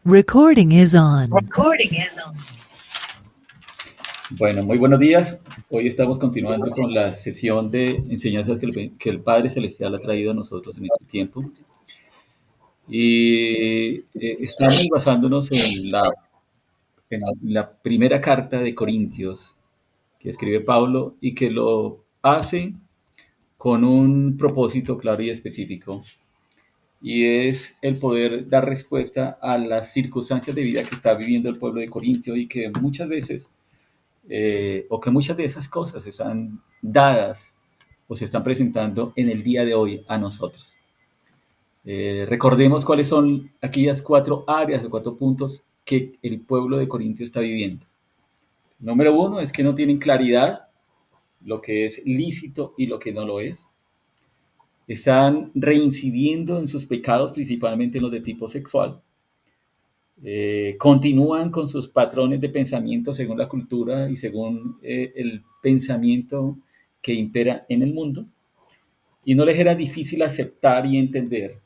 Recording is on. Bueno, muy buenos días. Hoy estamos continuando con la sesión de enseñanzas que el Padre Celestial ha traído a nosotros en este tiempo. Y estamos basándonos en la primera carta de Corintios que escribe Pablo y que lo hace con un propósito claro y específico. Y es el poder dar respuesta a las circunstancias de vida que está viviendo el pueblo de Corintio y que muchas veces o que muchas de esas cosas están dadas o se están presentando en el día de hoy a nosotros. Recordemos cuáles son aquellas 4 áreas o 4 puntos que el pueblo de Corintio está viviendo. Número 1 es que no tienen claridad lo que es lícito y lo que no lo es. Están reincidiendo en sus pecados, principalmente en los de tipo sexual. Continúan con sus patrones de pensamiento según la cultura y según el pensamiento que impera en el mundo, y no les era difícil aceptar y entender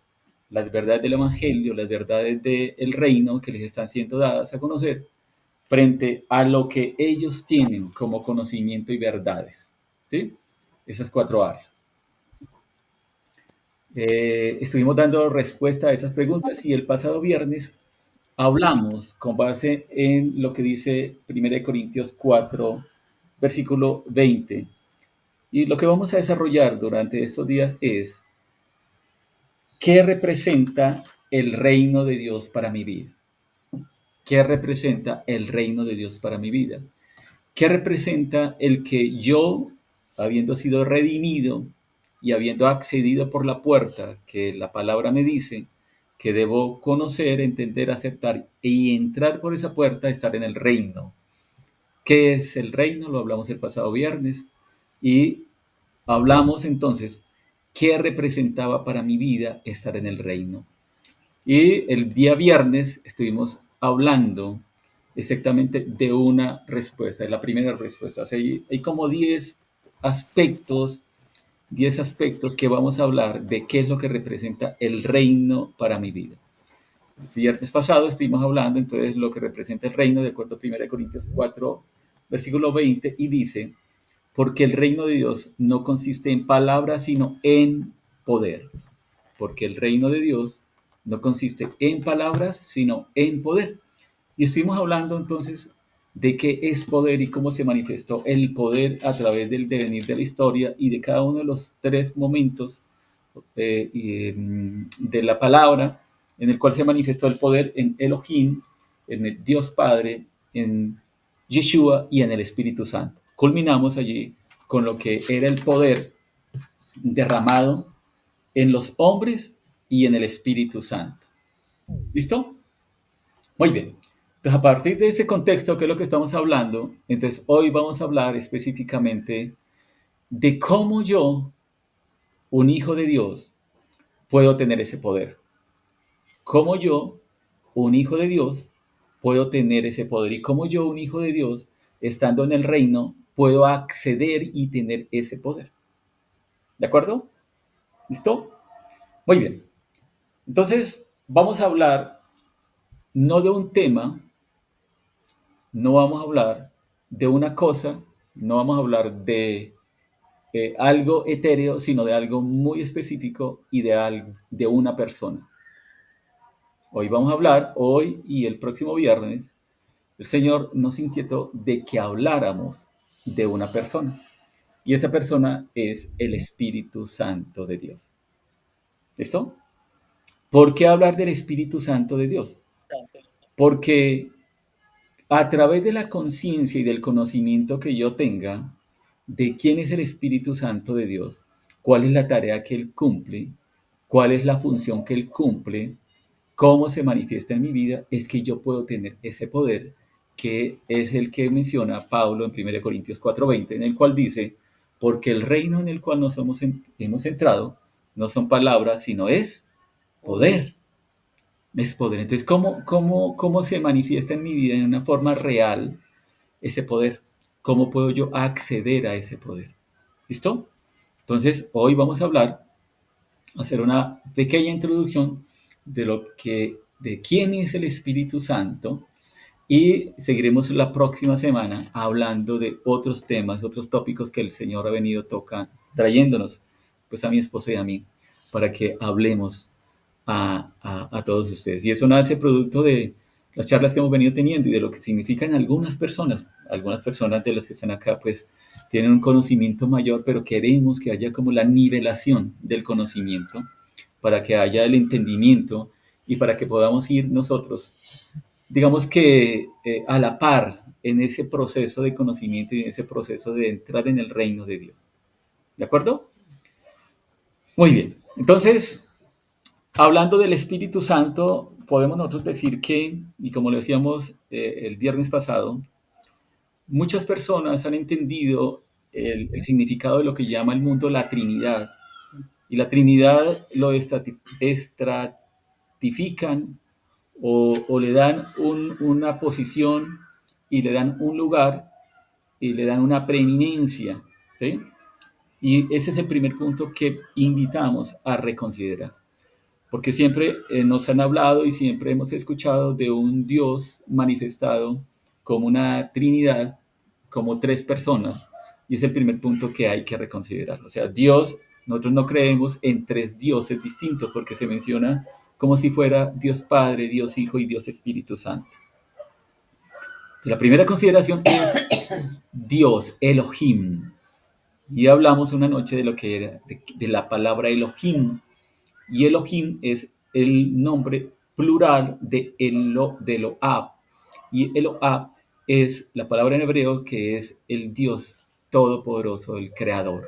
las verdades del Evangelio, las verdades del reino que les están siendo dadas a conocer frente a lo que ellos tienen como conocimiento y verdades. ¿Sí? Esas 4 áreas. Estuvimos dando respuesta a esas preguntas y el pasado viernes hablamos con base en lo que dice 1 Corintios 4, versículo 20. Y lo que vamos a desarrollar durante estos días es ¿qué representa el reino de Dios para mi vida? ¿Qué representa el reino de Dios para mi vida? ¿Qué representa el que yo, habiendo sido redimido y habiendo accedido por la puerta que la palabra me dice que debo conocer, entender, aceptar y entrar por esa puerta, estar en el reino? ¿Qué es el reino? Lo hablamos el pasado viernes y hablamos entonces qué representaba para mi vida estar en el reino. Y el día viernes estuvimos hablando exactamente de una respuesta, de la primera respuesta. O sea, hay como 10 aspectos, 10 aspectos que vamos a hablar de qué es lo que representa el reino para mi vida. El viernes pasado estuvimos hablando entonces lo que representa el reino de acuerdo a 1 Corintios 4, versículo 20, y dice, porque el reino de Dios no consiste en palabras, sino en poder. Porque el reino de Dios no consiste en palabras, sino en poder. Y estuvimos hablando entonces de qué es poder y cómo se manifestó el poder a través del devenir de la historia y de cada uno de los 3 momentos de la palabra en el cual se manifestó el poder en Elohim, en el Dios Padre, en Yeshua y en el Espíritu Santo. Culminamos allí con lo que era el poder derramado en los hombres y en el Espíritu Santo. ¿Listo? Muy bien. Entonces, a partir de ese contexto, que es lo que estamos hablando, entonces hoy vamos a hablar específicamente de cómo yo, un hijo de Dios, puedo tener ese poder. Cómo yo, un hijo de Dios, puedo tener ese poder y cómo yo, un hijo de Dios, estando en el reino, puedo acceder y tener ese poder. ¿De acuerdo? ¿Listo? Muy bien. Entonces, vamos a hablar no de un tema, no vamos a hablar de una cosa, no vamos a hablar de algo etéreo, sino de algo muy específico y de una persona. Hoy vamos a hablar, hoy y el próximo viernes, el Señor nos inquietó de que habláramos de una persona. Y esa persona es el Espíritu Santo de Dios. ¿Listo? ¿Por qué hablar del Espíritu Santo de Dios? Porque a través de la conciencia y del conocimiento que yo tenga de quién es el Espíritu Santo de Dios, cuál es la tarea que Él cumple, cuál es la función que Él cumple, cómo se manifiesta en mi vida, es que yo puedo tener ese poder que es el que menciona Pablo en 1 Corintios 4:20, en el cual dice, porque el reino en el cual hemos entrado no son palabras, sino es poder. Es poder. Entonces, ¿cómo se manifiesta en mi vida en una forma real ese poder? ¿Cómo puedo yo acceder a ese poder? ¿Listo? Entonces, hoy vamos a hacer una pequeña introducción de lo que de quién es el Espíritu Santo y seguiremos la próxima semana hablando de otros temas, otros tópicos que el Señor ha venido trayéndonos, pues a mi esposo y a mí, para que hablemos a todos ustedes. Y eso nace producto de las charlas que hemos venido teniendo y de lo que significan algunas personas. Algunas personas de las que están acá, pues, tienen un conocimiento mayor, pero queremos que haya como la nivelación del conocimiento, para que haya el entendimiento y para que podamos ir nosotros, digamos que a la par en ese proceso de conocimiento y en ese proceso de entrar en el reino de Dios. ¿De acuerdo? Muy bien. Entonces, hablando del Espíritu Santo, podemos nosotros decir que, y como lo decíamos el viernes pasado, muchas personas han entendido el significado de lo que llama el mundo la Trinidad. Y la Trinidad lo estratifican o le dan una posición y le dan un lugar y le dan una preeminencia. ¿Sí? Y ese es el primer punto que invitamos a reconsiderar. Porque siempre nos han hablado y siempre hemos escuchado de un Dios manifestado como una Trinidad, como tres personas. Y es el primer punto que hay que reconsiderar. O sea, Dios, nosotros no creemos en tres dioses distintos porque se menciona como si fuera Dios Padre, Dios Hijo y Dios Espíritu Santo. La primera consideración es Dios, Elohim. Y hablamos una noche de lo que era, de la palabra Elohim. Y Elohim es el nombre plural de Elohab. Y Elohab es la palabra en hebreo que es el Dios todopoderoso, el creador.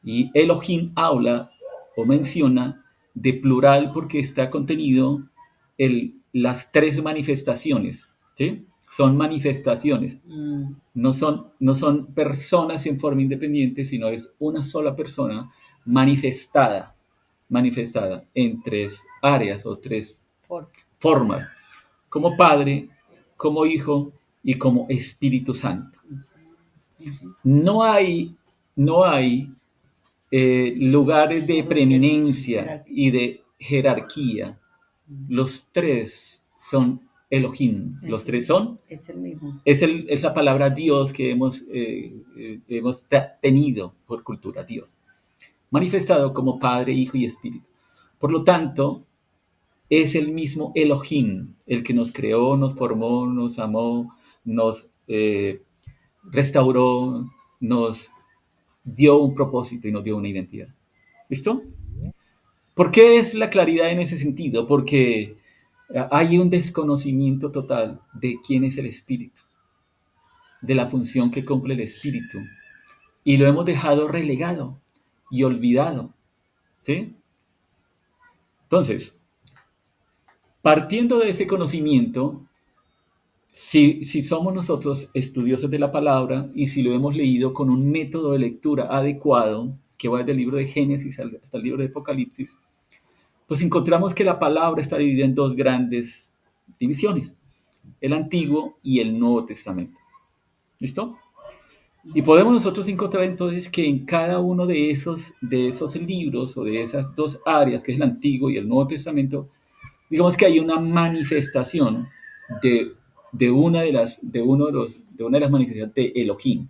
Y Elohim habla o menciona de plural porque está contenido las tres manifestaciones, ¿sí? Son manifestaciones, no son personas en forma independiente, sino es una sola persona manifestada en tres áreas o tres formas, como Padre, como Hijo y como Espíritu Santo. No hay lugares de preeminencia y de jerarquía. Los tres son Elohim. Los tres son. Es el mismo. Es la palabra Dios que hemos tenido por cultura, Dios. Manifestado como Padre, Hijo y Espíritu. Por lo tanto, es el mismo Elohim, el que nos creó, nos formó, nos amó, nos restauró, nos dio un propósito y nos dio una identidad. ¿Listo? ¿Por qué es la claridad en ese sentido? Porque hay un desconocimiento total de quién es el Espíritu, de la función que cumple el Espíritu, y lo hemos dejado relegado y olvidado. ¿Sí? Entonces, partiendo de ese conocimiento, si somos nosotros estudiosos de la palabra y si lo hemos leído con un método de lectura adecuado, que va desde el libro de Génesis hasta el libro de Apocalipsis, pues encontramos que la palabra está dividida en dos grandes divisiones, el Antiguo y el Nuevo Testamento. ¿Listo? Y podemos nosotros encontrar entonces que en cada uno de esos libros o de esas dos áreas, que es el Antiguo y el Nuevo Testamento, digamos que hay una manifestación de una de las manifestaciones de Elohim.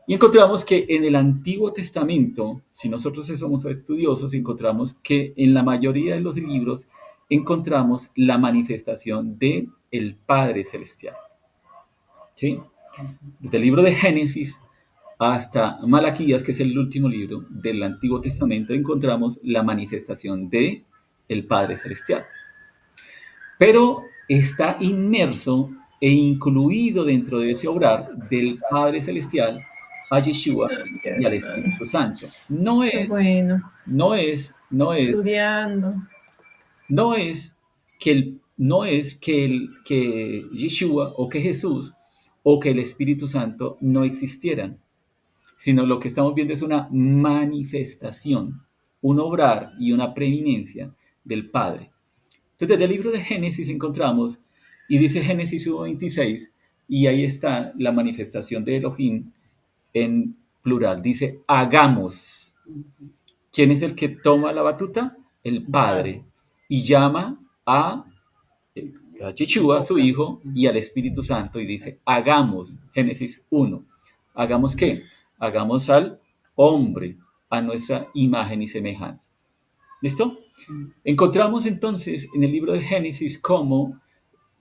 Y encontramos que en el Antiguo Testamento, si nosotros somos estudiosos, encontramos que en la mayoría de los libros encontramos la manifestación de el Padre Celestial. ¿Sí? Desde el libro de Génesis hasta Malaquías, que es el último libro del Antiguo Testamento, encontramos la manifestación de el Padre Celestial. Pero está inmerso e incluido dentro de ese obrar del Padre Celestial a Yeshua y al Espíritu Santo. No es Estudiando. No es que Yeshua o que Jesús o que el Espíritu Santo no existieran, sino lo que estamos viendo es una manifestación, un obrar y una preeminencia del Padre. Entonces, desde el libro de Génesis encontramos, y dice Génesis 1:26, y ahí está la manifestación de Elohim en plural. Dice, hagamos. ¿Quién es el que toma la batuta? El Padre. Y llama a Yeshua, su hijo, y al Espíritu Santo, y dice, hagamos, Génesis 1, ¿hagamos qué? Hagamos al hombre a nuestra imagen y semejanza. ¿Listo? Encontramos entonces en el libro de Génesis cómo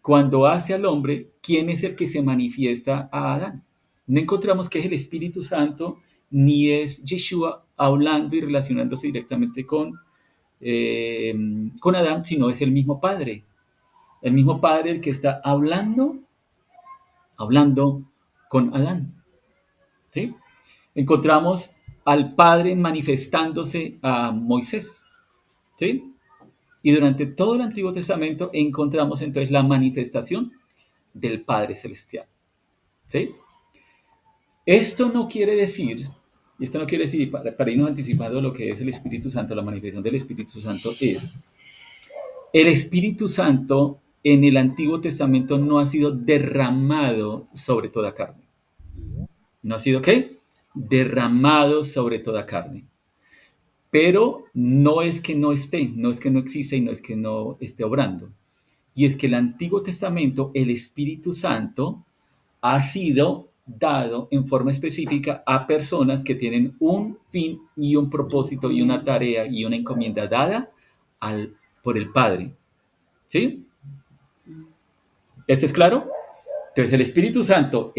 cuando hace al hombre, ¿quién es el que se manifiesta a Adán? No encontramos que es el Espíritu Santo, ni es Yeshua hablando y relacionándose directamente con Adán, sino es el mismo Padre. El mismo Padre el que está hablando con Adán. ¿Sí? Encontramos al Padre manifestándose a Moisés. ¿Sí? Y durante todo el Antiguo Testamento encontramos entonces la manifestación del Padre Celestial. ¿Sí? Esto no quiere decir, para irnos anticipando lo que es el Espíritu Santo, la manifestación del Espíritu Santo es, el Espíritu Santo en el Antiguo Testamento no ha sido derramado sobre toda carne. ¿No ha sido qué? Derramado sobre toda carne. Pero no es que no esté, no es que no exista y no es que no esté obrando. Y es que el Antiguo Testamento, el Espíritu Santo, ha sido dado en forma específica a personas que tienen un fin y un propósito y una tarea y una encomienda dada por el Padre. ¿Sí? ¿Eso es claro? Entonces el Espíritu Santo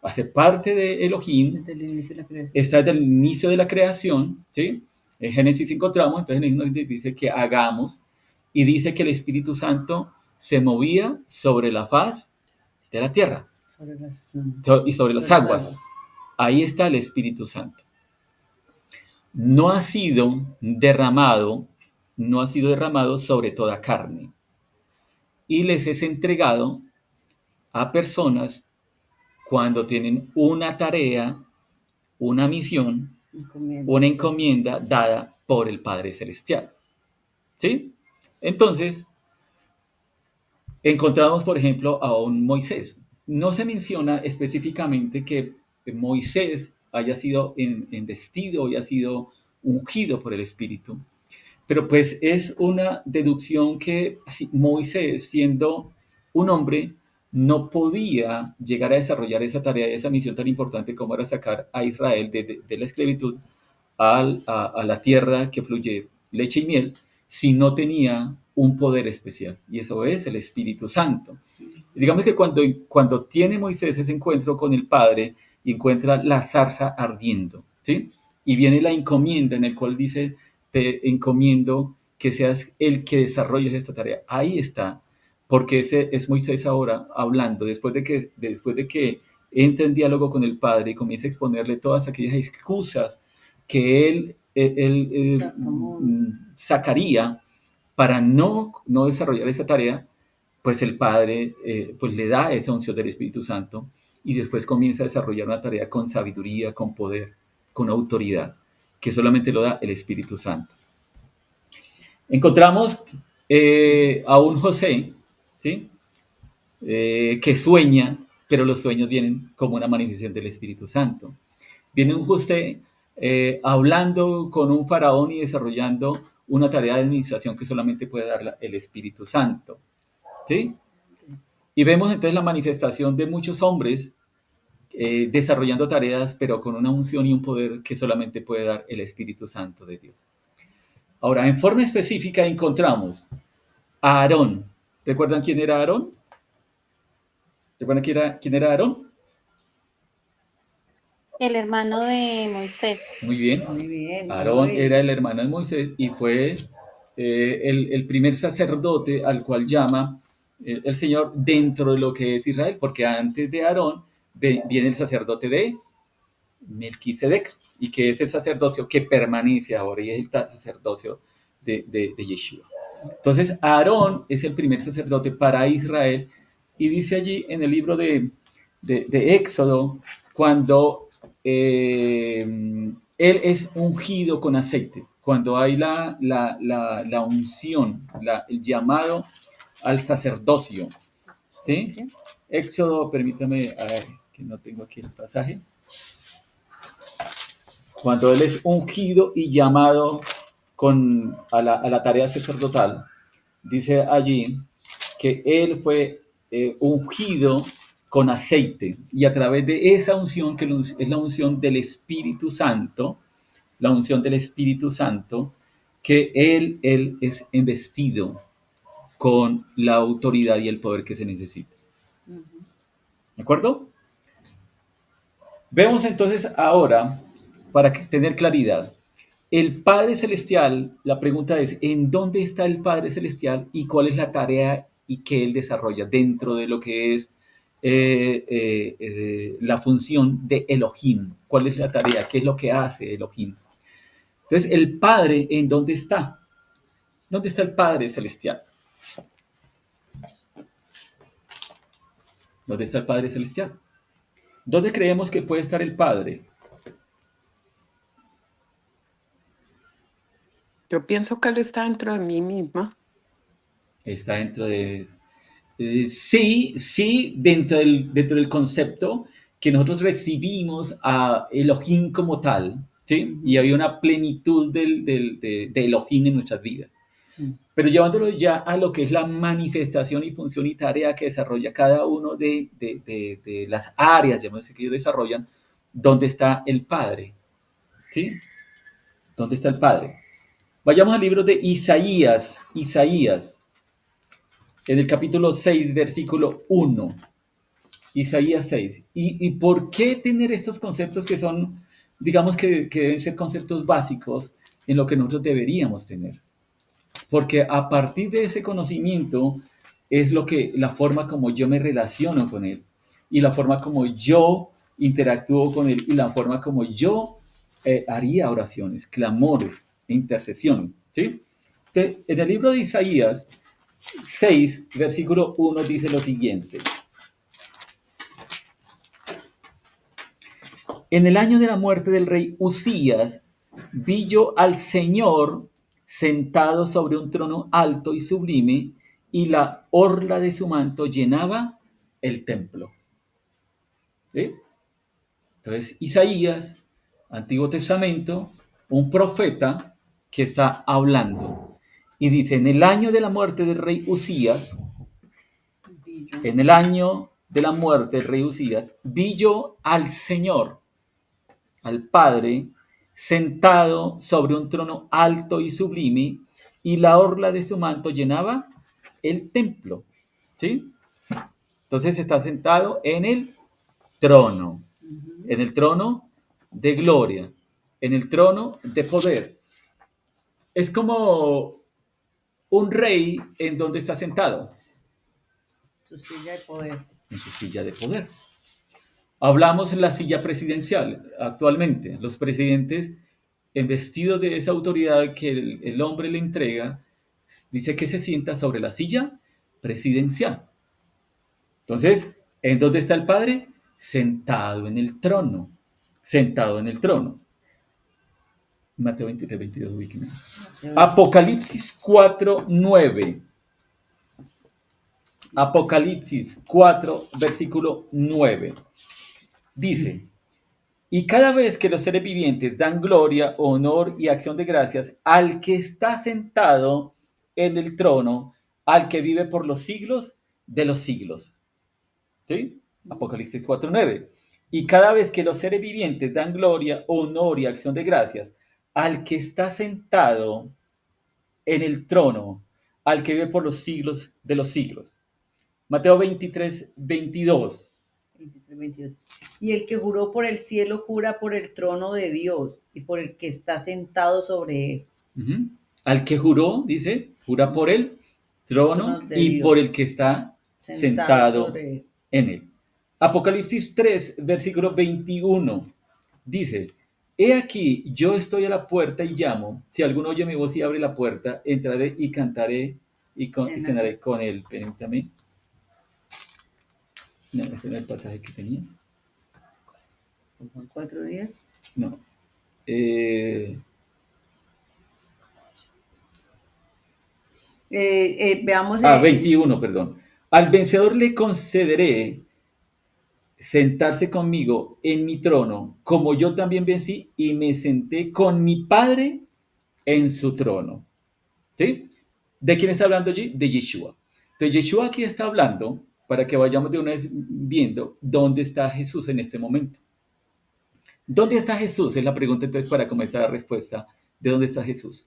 hace parte de Elohim, Desde el inicio de la creación. está desde el inicio de la creación, ¿sí? En Génesis encontramos, entonces nos dice que hagamos, y dice que el Espíritu Santo se movía sobre la faz de la tierra y sobre las aguas. Ahí está el Espíritu Santo. No ha sido derramado sobre toda carne. Y les es entregado a personas cuando tienen una tarea, una misión, una encomienda dada por el Padre Celestial. ¿Sí? Entonces, encontramos, por ejemplo, a un Moisés. No se menciona específicamente que Moisés haya sido investido, haya sido ungido por el Espíritu, pero pues es una deducción que Moisés, siendo un hombre, no podía llegar a desarrollar esa tarea y esa misión tan importante como era sacar a Israel de la esclavitud a la tierra que fluye leche y miel, si no tenía un poder especial. Y eso es el Espíritu Santo. Digamos que cuando tiene Moisés ese encuentro con el Padre y encuentra la zarza ardiendo, ¿sí? Y viene la encomienda en el cual dice, te encomiendo que seas el que desarrolles esta tarea. Ahí está, porque ese es Moisés ahora hablando, después de que entra en diálogo con el Padre y comienza a exponerle todas aquellas excusas que él sacaría para no desarrollar esa tarea, pues el Padre pues le da esa unción del Espíritu Santo y después comienza a desarrollar una tarea con sabiduría, con poder, con autoridad, que solamente lo da el Espíritu Santo. Encontramos a un José, ¿sí? Que sueña, pero los sueños vienen como una manifestación del Espíritu Santo. Viene un José hablando con un faraón y desarrollando una tarea de administración que solamente puede dar el Espíritu Santo. ¿Sí? Y vemos entonces la manifestación de muchos hombres desarrollando tareas, pero con una unción y un poder que solamente puede dar el Espíritu Santo de Dios. Ahora, en forma específica encontramos a Aarón. ¿Recuerdan quién era Aarón? ¿Recuerdan quién era Aarón? El hermano de Moisés. Muy bien. Aarón era el hermano de Moisés y fue el primer sacerdote al cual llama el Señor dentro de lo que es Israel, porque antes de Aarón viene el sacerdote de Melquisedec, y que es el sacerdocio que permanece ahora y es el sacerdocio de Yeshua. Entonces, Aarón es el primer sacerdote para Israel y dice allí en el libro de Éxodo, cuando él es ungido con aceite, cuando hay la unción, el llamado al sacerdocio. ¿Sí? Éxodo, permítame, a ver, que no tengo aquí el pasaje. Cuando él es ungido y llamado a la tarea sacerdotal, dice allí que él fue ungido con aceite y a través de esa unción, que es la unción del Espíritu Santo, la unción del Espíritu Santo, que él es investido con la autoridad y el poder que se necesita. ¿De acuerdo? Vemos entonces ahora, para tener claridad, el Padre Celestial, la pregunta es, ¿en dónde está el Padre Celestial y cuál es la tarea y que Él desarrolla dentro de lo que es la función de Elohim? ¿Cuál es la tarea? ¿Qué es lo que hace Elohim? Entonces, ¿el Padre en dónde está? ¿Dónde está el Padre Celestial? ¿Dónde está el Padre Celestial? ¿Dónde creemos que puede estar el Padre? Yo pienso que Él está dentro de mí misma. Está dentro de... sí, dentro del concepto que nosotros recibimos a Elohim como tal, ¿sí? Y había una plenitud de Elohim en nuestras vidas. Pero llevándolo ya a lo que es la manifestación y función y tarea que desarrolla cada uno de las áreas, llamémosle, que ellos desarrollan, ¿dónde está el Padre? ¿Sí? ¿Dónde está el Padre? Vayamos al libro de Isaías, en el capítulo 6, versículo 1. Isaías 6. ¿Y por qué tener estos conceptos que son, digamos que deben ser conceptos básicos en lo que nosotros deberíamos tener? Porque a partir de ese conocimiento es la forma como yo me relaciono con él y la forma como yo interactúo con él y la forma como yo haría oraciones, clamores, intercesión, ¿sí? Entonces, en el libro de Isaías 6, versículo 1 dice lo siguiente. En el año de la muerte del rey Usías, vi yo al Señor sentado sobre un trono alto y sublime, y la orla de su manto llenaba el templo. ¿Sí? Entonces, Isaías, Antiguo Testamento, un profeta que está hablando. Y dice, en el año de la muerte del rey Usías, en el año de la muerte del rey Usías, vi yo al Señor, al Padre, sentado sobre un trono alto y sublime, y la orla de su manto llenaba el templo. ¿Sí? Entonces está sentado en el trono de gloria, en el trono de poder. Es como un rey en donde está sentado. Su silla de poder. En su silla de poder. Hablamos en la silla presidencial actualmente. Los presidentes, investidos de esa autoridad que el hombre le entrega, dice que se sienta sobre la silla presidencial. Entonces, ¿en dónde está el Padre? Sentado en el trono. Sentado en el trono. Mateo 23, 22, Wikimedia. Apocalipsis 4, 9. Apocalipsis 4, versículo 9. Dice, y cada vez que los seres vivientes dan gloria, honor y acción de gracias al que está sentado en el trono, al que vive por los siglos de los siglos. ¿Sí? Apocalipsis 4:9. Y cada vez que los seres vivientes dan gloria, honor y acción de gracias al que está sentado en el trono, al que vive por los siglos de los siglos. Mateo 23, 22. 23, 22. Y el que juró por el cielo jura por el trono de Dios y por el que está sentado sobre él. Uh-huh. Al que juró, dice, jura por el trono y Dios, por el que está sentado en él. Apocalipsis 3, versículo 21, dice, he aquí, yo estoy a la puerta y llamo, si alguno oye mi voz y abre la puerta, entraré y cantaré y cenaré con él. Permítame. No, ese no es el pasaje que tenía. ¿4 días? No. Veamos. 21, perdón. Al vencedor le concederé sentarse conmigo en mi trono, como yo también vencí y me senté con mi Padre en su trono. ¿Sí? ¿De quién está hablando allí? De Yeshua. Entonces, Yeshua aquí está hablando para que vayamos de una vez viendo dónde está Jesús en este momento. ¿Dónde está Jesús? Es la pregunta entonces para comenzar la respuesta. ¿De dónde está Jesús?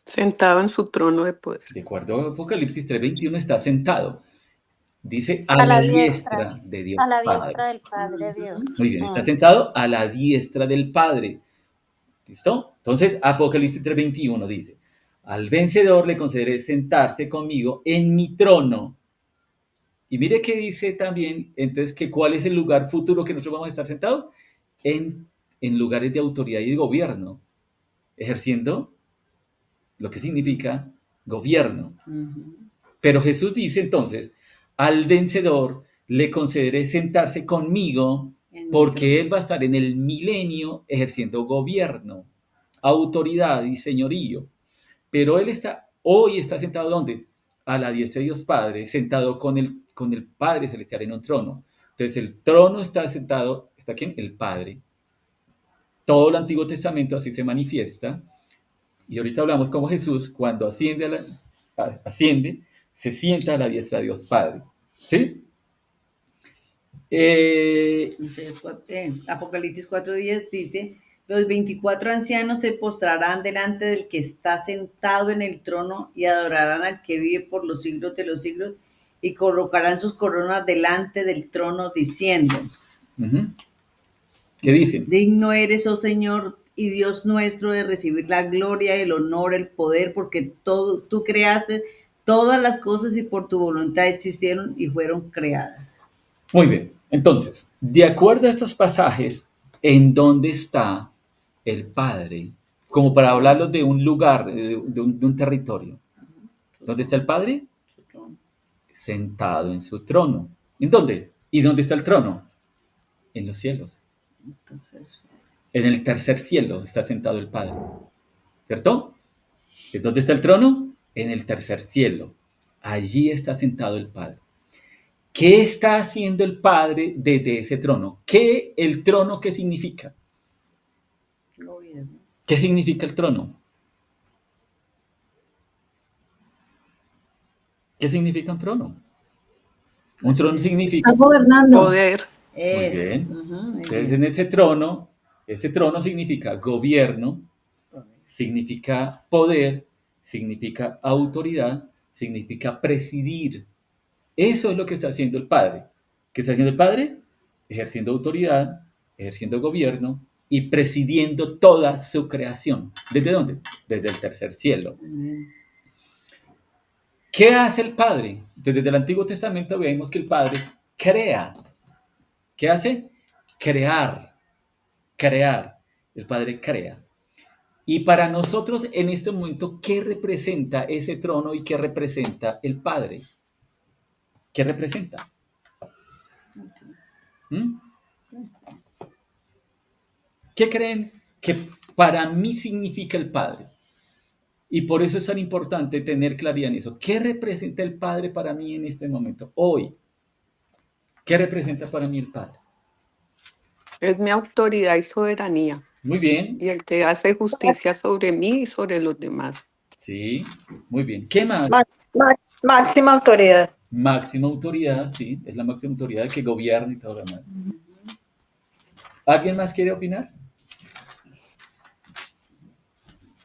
Sentado en su trono de poder. De acuerdo a Apocalipsis 3:21 está sentado. Dice a A la la diestra de Dios a la Padre. diestra del Padre Dios. Muy bien, está sentado a la diestra del Padre. ¿Listo? Entonces, Apocalipsis 3:21 dice, al vencedor le concederé sentarse conmigo en mi trono. Y mire que dice también, entonces, que cuál es el lugar futuro que nosotros vamos a estar sentados en lugares de autoridad y de gobierno, ejerciendo lo que significa gobierno. Ujú. Pero Jesús dice entonces, al vencedor le concederé sentarse conmigo En mi porque trono. él va a estar en el milenio ejerciendo gobierno, autoridad y señorío. Pero él hoy está sentado ¿dónde? A la diestra de Dios Padre, sentado con el Padre Celestial en un trono. Entonces el trono está sentado, ¿está quién? El Padre. Todo el Antiguo Testamento así se manifiesta. Y ahorita hablamos como Jesús, cuando asciende, se sienta a la diestra de Dios Padre. ¿Sí? Entonces, Apocalipsis 4:10 dice, los 24 ancianos se postrarán delante del que está sentado en el trono y adorarán al que vive por los siglos de los siglos y colocarán sus coronas delante del trono diciendo, Ujú. ¿Qué dicen? digno eres, oh Señor y Dios nuestro, de recibir la gloria, el honor, el poder, porque tú creaste todas las cosas y por tu voluntad existieron y fueron creadas. Muy bien. Entonces, de acuerdo a estos pasajes, ¿en dónde está el Padre? Como para hablarlos de un lugar, de un territorio. ¿Dónde está el Padre? Su trono. Sentado en su trono. ¿En dónde? ¿Y dónde está el trono? En los cielos. Entonces, En el tercer cielo está sentado el Padre. ¿Cierto? ¿En dónde está el trono? En el tercer cielo. Allí está sentado el Padre. ¿Qué está haciendo el Padre desde ese trono? ¿El trono qué significa? gobierno. ¿Qué significa el trono? ¿Qué significa un trono? Un trono Sí, sí. significa... Está gobernando. Poder. Muy Eso. bien. Ujú, muy Entonces bien. en ese trono significa gobierno, significa poder, significa autoridad, significa presidir. Eso es lo que está haciendo el Padre. ¿Qué está haciendo el Padre? Ejerciendo autoridad, ejerciendo gobierno y presidiendo toda su creación. ¿Desde dónde? Desde el tercer cielo. Amén. ¿Qué hace el Padre? Desde el Antiguo Testamento vemos que el Padre crea. ¿Qué hace? Crear. Crear. El Padre crea. Y para nosotros en este momento, ¿qué representa ese trono y qué representa el Padre? ¿Qué representa? ¿Mm? ¿Qué creen que para mí significa el Padre? Y por eso es tan importante tener claridad en eso. ¿Qué representa el Padre para mí en este momento? Hoy. ¿Qué representa para mí el Padre? Es mi autoridad y soberanía. Muy bien. Y el que hace justicia sobre mí y sobre los demás. Sí, muy bien. ¿Qué más? Máxima autoridad. Máxima autoridad, sí, es la máxima autoridad que gobierna y todo lo demás. ¿Alguien más quiere opinar?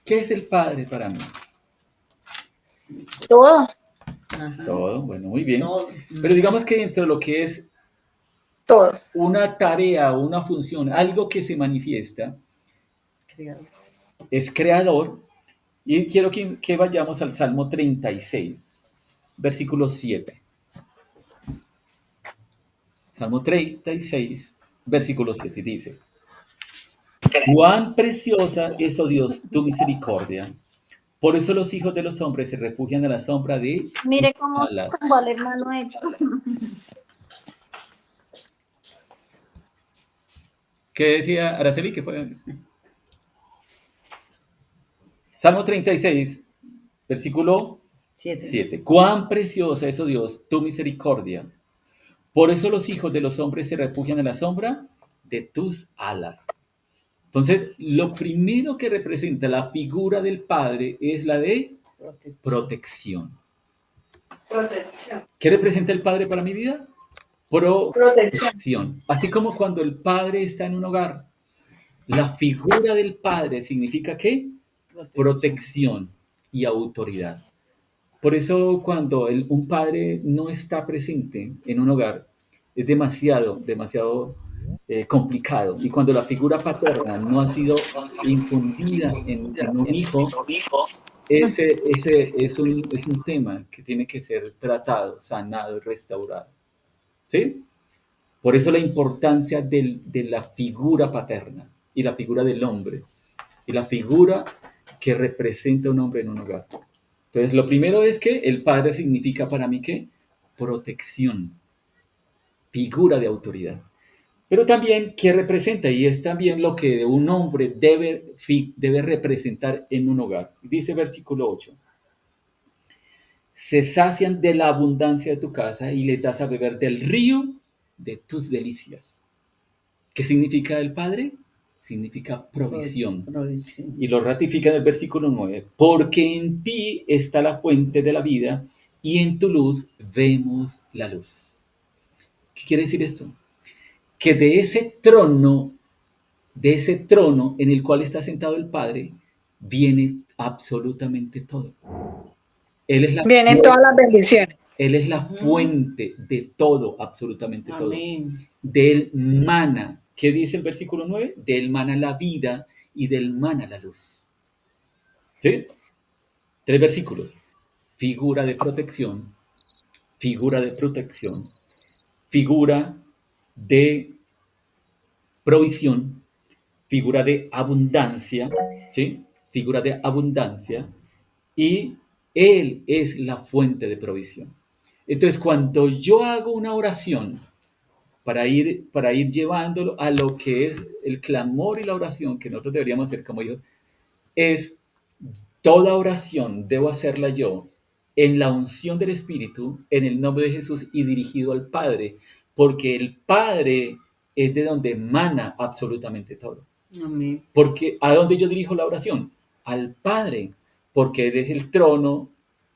¿Qué es el Padre para mí? Todo. Ajá. Todo, bueno, muy bien. Todo. Pero digamos que dentro de lo que es Todo. una tarea, una función, algo que se manifiesta, Creador. es creador. Y quiero que vayamos al Salmo 36, versículo 7. Salmo 36, versículo 7 dice, cuán preciosa es, oh Dios, tu misericordia. Por eso los hijos de los hombres se refugian a la sombra de Mire cómo alas. tumbó al hermano Héctor. ¿Qué decía Araceli? ¿Qué fue? Salmo 36, versículo 7. 7. Cuán preciosa es, oh Dios, tu misericordia. Por eso los hijos de los hombres se refugian a la sombra de tus alas. Entonces, lo primero que representa la figura del padre es la de protección. Protección. ¿Qué representa el padre para mi vida? Protección. Así como cuando el padre está en un hogar, la figura del padre significa ¿qué? Protección y autoridad. Por eso cuando un padre no está presente en un hogar, es demasiado complicado. Y cuando la figura paterna no ha sido infundida en un hijo, ese es un tema que tiene que ser tratado, sanado y restaurado. ¿Sí? Por eso la importancia de la figura paterna y la figura del hombre y la figura que representa a un hombre en un hogar. Entonces, lo primero es que el padre significa para mí ¿qué? Protección, figura de autoridad. Pero también, ¿qué representa? Y es también lo que un hombre debe representar en un hogar. Dice versículo 8. Se sacian de la abundancia de tu casa y le das a beber del río de tus delicias. ¿Qué significa el Padre? Significa provisión. Y lo ratifica en el versículo 9. Porque en ti está la fuente de la vida y en tu luz vemos la luz. ¿Qué quiere decir esto? Que de ese trono en el cual está sentado el Padre, viene absolutamente todo. Él es la Vienen todas las bendiciones. Él es la fuente de todo, absolutamente todo. Amén. De él mana, ¿qué dice el versículo 9? De él mana la vida y de él mana la luz. ¿Sí? 3 versículos. Figura de protección, figura de protección, figura de provisión, figura de abundancia, ¿sí? Figura de abundancia, y Él es la fuente de provisión. Entonces, cuando yo hago una oración para ir llevándolo a lo que es el clamor y la oración que nosotros deberíamos hacer como hijos, es toda oración debo hacerla yo en la unción del Espíritu, en el nombre de Jesús y dirigido al Padre, porque el Padre es de donde emana absolutamente todo. Amén. Porque ¿a dónde yo dirijo la oración? Al Padre, porque Él es el trono,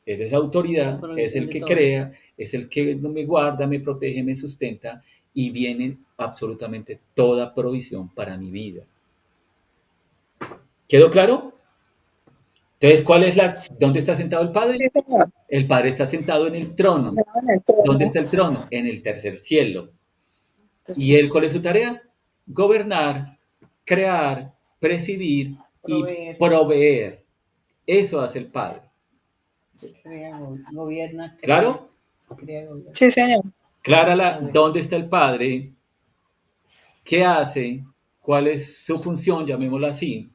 Él es la autoridad, es el que crea, es el que me guarda, me protege, me sustenta y viene absolutamente toda provisión para mi vida. ¿Quedó claro? Entonces, ¿dónde está sentado el Padre? Sí, señor. El Padre está sentado en el trono. En el trono. ¿Dónde está el trono? En el tercer cielo. ¿Y Él cuál es su tarea? Gobernar, crear, presidir y proveer. Eso hace el Padre. Gobierna. ¿Claro? Sí, señor. Clara dónde está el Padre, qué hace, cuál es su función, llamémoslo así,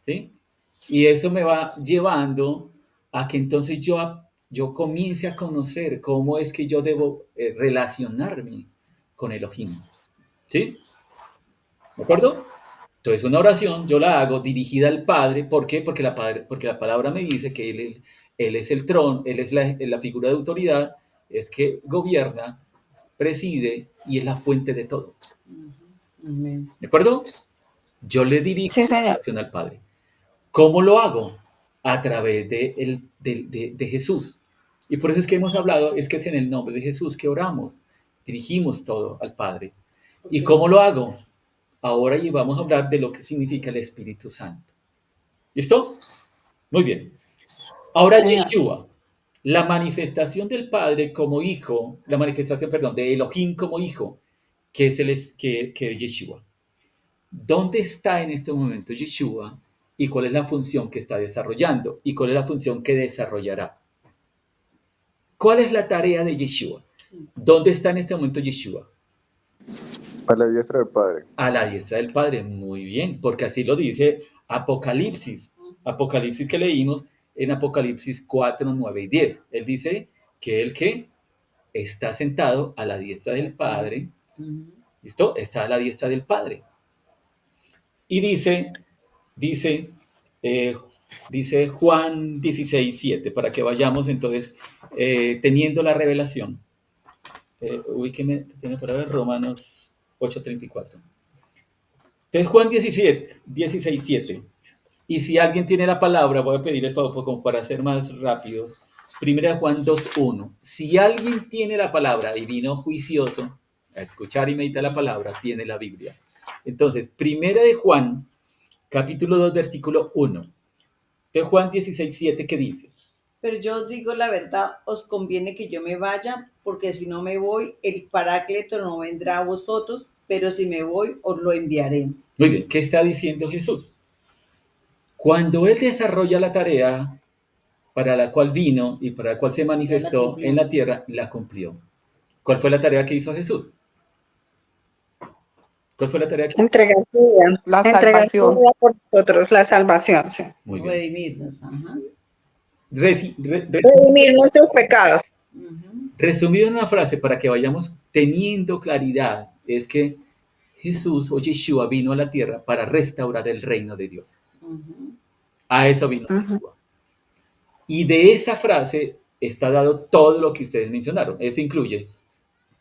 ¿sí? Y eso me va llevando a que entonces yo comience a conocer cómo es que yo debo relacionarme con Elohim, ¿sí? ¿De acuerdo? Entonces una oración yo la hago dirigida al Padre, ¿por qué? Porque la palabra me dice que Él es el trono, Él es la figura de autoridad, es que gobierna, preside y es la fuente de todo. Amén. ¿De acuerdo? Yo le dirijo Sí, la señor. oración al Padre. ¿Cómo lo hago? A través de Jesús. Y por eso es que hemos hablado, es que es en el nombre de Jesús que oramos, dirigimos todo al Padre. ¿Y cómo lo hago? Ahora y vamos a hablar de lo que significa el Espíritu Santo. ¿Listo? Muy bien. Ahora Señor. Yeshua, la manifestación del Padre como hijo, la manifestación, perdón, de Elohim como hijo, que es Yeshua. ¿Dónde está en este momento Yeshua y cuál es la función que está desarrollando y cuál es la función que desarrollará? ¿Cuál es la tarea de Yeshua? ¿Dónde está en este momento Yeshua? A la diestra del Padre. A la diestra del Padre. Muy bien, porque así lo dice Apocalipsis. Apocalipsis que leímos en Apocalipsis 4, 9 y 10. Él dice que el que está sentado a la diestra del Padre, ¿listo? Está a la diestra del Padre. Y dice Juan 16, 7, para que vayamos entonces teniendo la revelación. Ubíqueme, tiene por ver Romanos 8, 34. Entonces Juan 16, 7. Y si alguien tiene la palabra, voy a pedir el favor como para ser más rápidos. Primera de Juan 2:1. Si alguien tiene la palabra y vino juicioso a escuchar y meditar la palabra, tiene la Biblia. Entonces, Primera de Juan, capítulo 2, versículo 1. De Juan 16, 7, ¿qué dice? Pero yo os digo la verdad, os conviene que yo me vaya, porque si no me voy, el Paráclito no vendrá a vosotros, pero si me voy, os lo enviaré. Muy bien, ¿qué está diciendo Jesús? Cuando Él desarrolla la tarea para la cual vino y para la cual se manifestó cumplió. en la tierra, la cumplió. ¿Cuál fue la tarea que hizo Jesús? ¿Cuál fue la tarea que Entregar su vida. La Entregar su salvación. vida por nosotros, la salvación, sí. Muy bien. Redimirnos. Ajá. Redimir nuestros pecados. Ujú. Resumido en una frase para que vayamos teniendo claridad, es que Jesús o Yeshua vino a la tierra para restaurar el reino de Dios. Ujú. A eso vino Ujú. Yeshua. Y de esa frase está dado todo lo que ustedes mencionaron. Eso incluye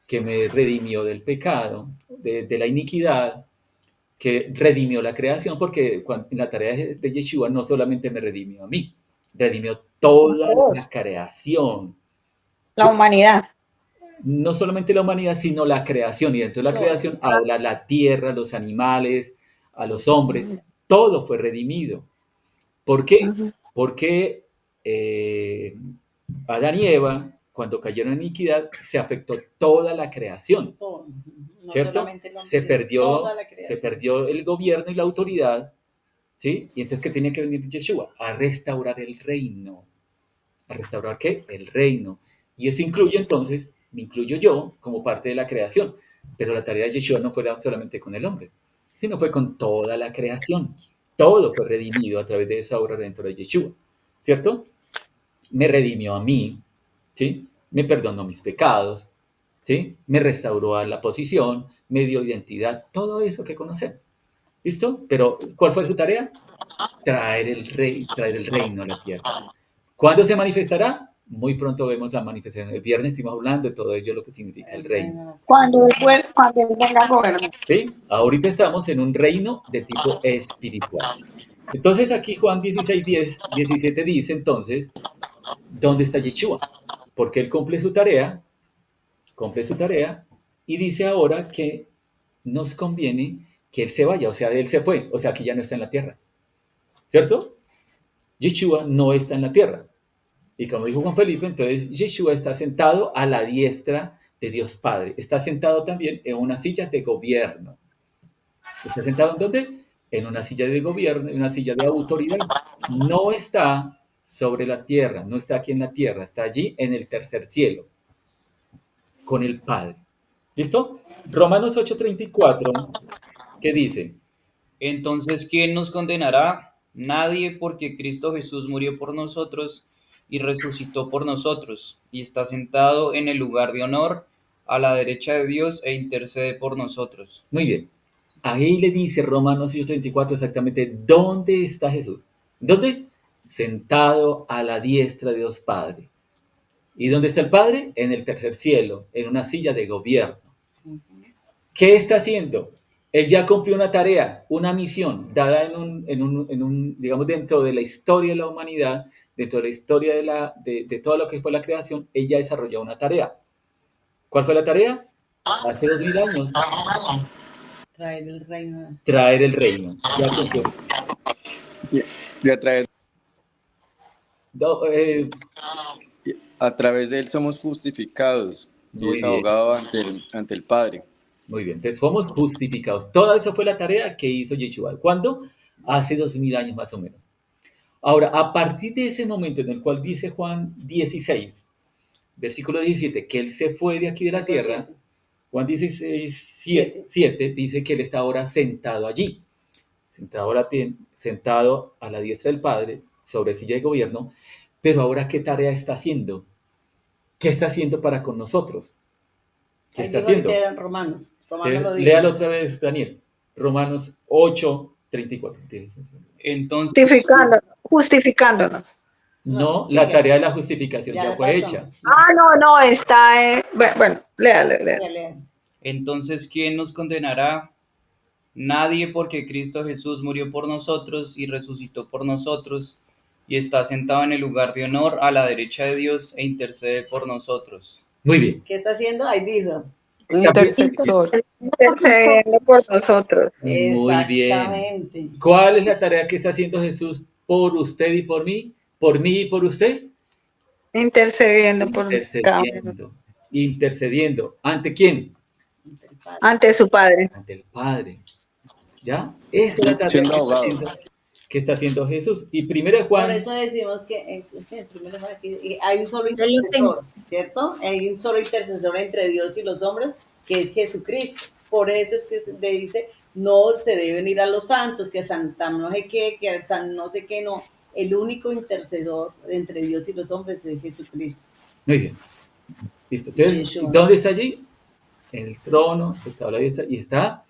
que me redimió del pecado, de la iniquidad, que redimió la creación, porque en la tarea de Yeshua no solamente me redimió a mí, redimió toda la creación. La humanidad. No solamente la humanidad, sino la creación. Y dentro de la Todo. creación habla la tierra, los animales, a los hombres. Todo fue redimido. ¿Por qué? Ujú. Porque Adán y Eva, cuando cayeron en iniquidad, se afectó toda la creación. Todo. Ujú. No ¿Cierto? solamente el hombre, Se sino perdió, toda la se creación. perdió el gobierno y la autoridad. ¿Sí? Y entonces, ¿qué tenía que venir Yeshua? A restaurar el reino. ¿A restaurar qué? El reino. Y eso incluye entonces, me incluyo yo como parte de la creación. Pero la tarea de Yeshua no fue solamente con el hombre, sino fue con toda la creación. Todo fue redimido a través de esa obra dentro de Yeshua. ¿Cierto? Me redimió a mí, ¿sí? Me perdonó mis pecados, ¿sí? Me restauró a la posición, me dio identidad, todo eso que conocemos. ¿Listo? Pero, ¿cuál fue su tarea? Traer el reino a la tierra. ¿Cuándo se manifestará? Muy pronto vemos la manifestación. El viernes estuvimos hablando de todo ello, lo que significa el reino. Cuando él venga a gobernar. ¿Sí? Ahorita estamos en un reino de tipo espiritual. Entonces aquí Juan 16, 10, 17 dice entonces, ¿dónde está Yeshua? Porque él cumple su tarea y dice ahora que nos conviene que él se vaya, o sea, él se fue, o sea, que ya no está en la tierra. ¿Cierto? Yeshua no está en la tierra. Y como dijo Juan Felipe, entonces Yeshua está sentado a la diestra de Dios Padre. Está sentado también en una silla de gobierno. ¿Está sentado en dónde? En una silla de gobierno, en una silla de autoridad. No está sobre la tierra, no está aquí en la tierra, está allí en el tercer cielo, con el Padre. ¿Listo? Romanos 8:34, ¿qué dice? Entonces, ¿quién nos condenará? Nadie, porque Cristo Jesús murió por nosotros y resucitó por nosotros, y está sentado en el lugar de honor a la derecha de Dios e intercede por nosotros. Muy bien. Ahí le dice Romanos 8:34 exactamente dónde está Jesús. ¿Dónde? Sentado a la diestra de Dios Padre. ¿Y dónde está el Padre? En el tercer cielo, en una silla de gobierno. ¿Qué está haciendo? Él ya cumplió una tarea, una misión, dada digamos, dentro de la historia de la humanidad, dentro de la historia de todo lo que fue la creación, él ya desarrolló una tarea. ¿Cuál fue la tarea? Hace 2000 años, Traer el reino. traer el reino. Ya cumplió. Y No, a través de él somos justificados y Muy es bien. abogado ante el Padre. Muy bien, entonces somos justificados. Toda esa fue la tarea que hizo Yeshua. ¿Cuándo? Hace 2000 años más o menos. Ahora, a partir de ese momento en el cual dice Juan 16, versículo 17, que él se fue de aquí de la tierra, Juan 16, 7 dice que él está ahora sentado allí, sentado a la diestra del Padre, sobre silla de gobierno, pero ahora, ¿qué tarea está haciendo? ¿Qué está haciendo para con nosotros? ¿Qué está haciendo? Eran Romanos. Romanos lo dijo. Léalo otra vez, Daniel. Romanos 8:34. Entonces, Justificándonos. No, Sí, la ya. tarea de la justificación ya fue pasó. hecha. No, está. Bueno, léale. Ya lean. entonces, ¿quién nos condenará? Nadie, porque Cristo Jesús murió por nosotros y resucitó por nosotros y está sentado en el lugar de honor a la derecha de Dios e intercede por nosotros. Muy bien. ¿Qué está haciendo? Ahí dijo. Intercesor. Intercediendo por nosotros. Muy bien. Exactamente. ¿Cuál es la tarea que está haciendo Jesús por usted y por mí? ¿Por mí y por usted? Intercediendo por cada uno. Intercediendo. Intercediendo. ¿Ante quién? Ante su Padre. Ante el Padre. ¿Ya? Esa es la tarea Siendo abogado. que está haciendo Jesús. Y primero Por Juan, eso decimos que el primero Juan aquí, hay un solo Yo lo intercesor, ¿cierto? Hay un solo intercesor entre Dios y los hombres, que es Jesucristo. Por eso es que se dice, no se deben ir a los santos, que a Santa no sé qué, que al San no sé qué, no. El único intercesor entre Dios y los hombres es Jesucristo. muy bien. Listo. Entonces, Yeshua. ¿dónde está allí? En el trono, está a la diestra y está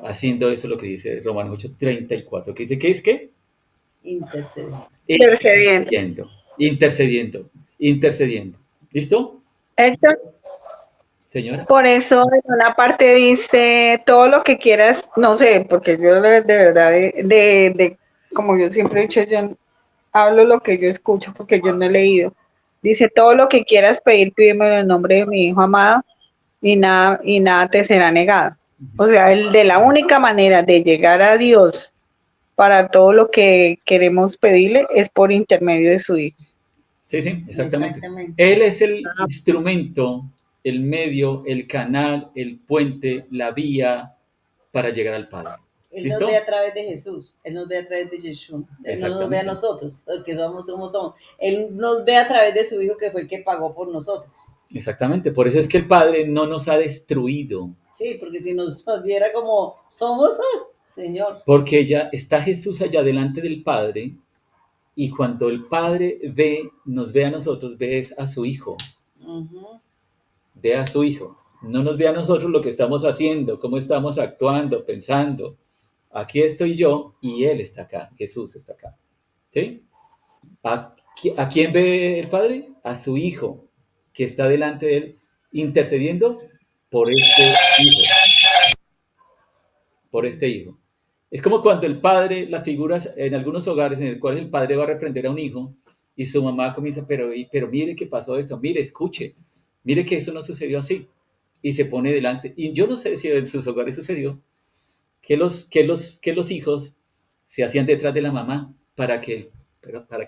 haciendo eso lo que dice Romanos 8:34, que dice que es que Intercesor. Intercediendo. Intercediendo. ¿Listo? Héctor, Señora. por eso en una parte dice todo lo que quieras, no sé, porque yo de verdad, como yo siempre he dicho, yo hablo lo que yo escucho porque yo no he leído. Dice todo lo que quieras pedir, pídemelo en el nombre de mi hijo amado y nada te será negado. O sea, de la única manera de llegar a Dios para todo lo que queremos pedirle es por intermedio de su hijo. Sí, exactamente. Exactamente. Él es el instrumento, el medio, el canal, el puente, la vía para llegar al Padre. Él ¿Listo? nos ve a través de Jesús, Él nos ve a través de Yeshua, Él no nos ve a Exactamente. nosotros, porque somos. Él nos ve a través de su Hijo, que fue el que pagó por nosotros. Exactamente. Por eso es que el Padre no nos ha destruido. Sí, porque si nos viera como somos, Señor. Porque ya está Jesús allá delante del Padre y cuando el Padre nos ve a nosotros, ve a su Hijo. Ujú. Ve a su Hijo. No nos ve a nosotros lo que estamos haciendo, cómo estamos actuando, pensando. Aquí estoy yo y Él está acá. Jesús está acá. ¿Sí? ¿A quién ve el Padre? A su Hijo, que está delante de Él, intercediendo por este Hijo. Por este Hijo. Es como cuando el padre, las figuras en algunos hogares en el cual el padre va a reprender a un hijo y su mamá comienza, pero mire que pasó esto, mire, escuche, mire que eso no sucedió así. Y se pone delante. Y yo no sé si en sus hogares sucedió que los hijos se hacían detrás de la mamá para que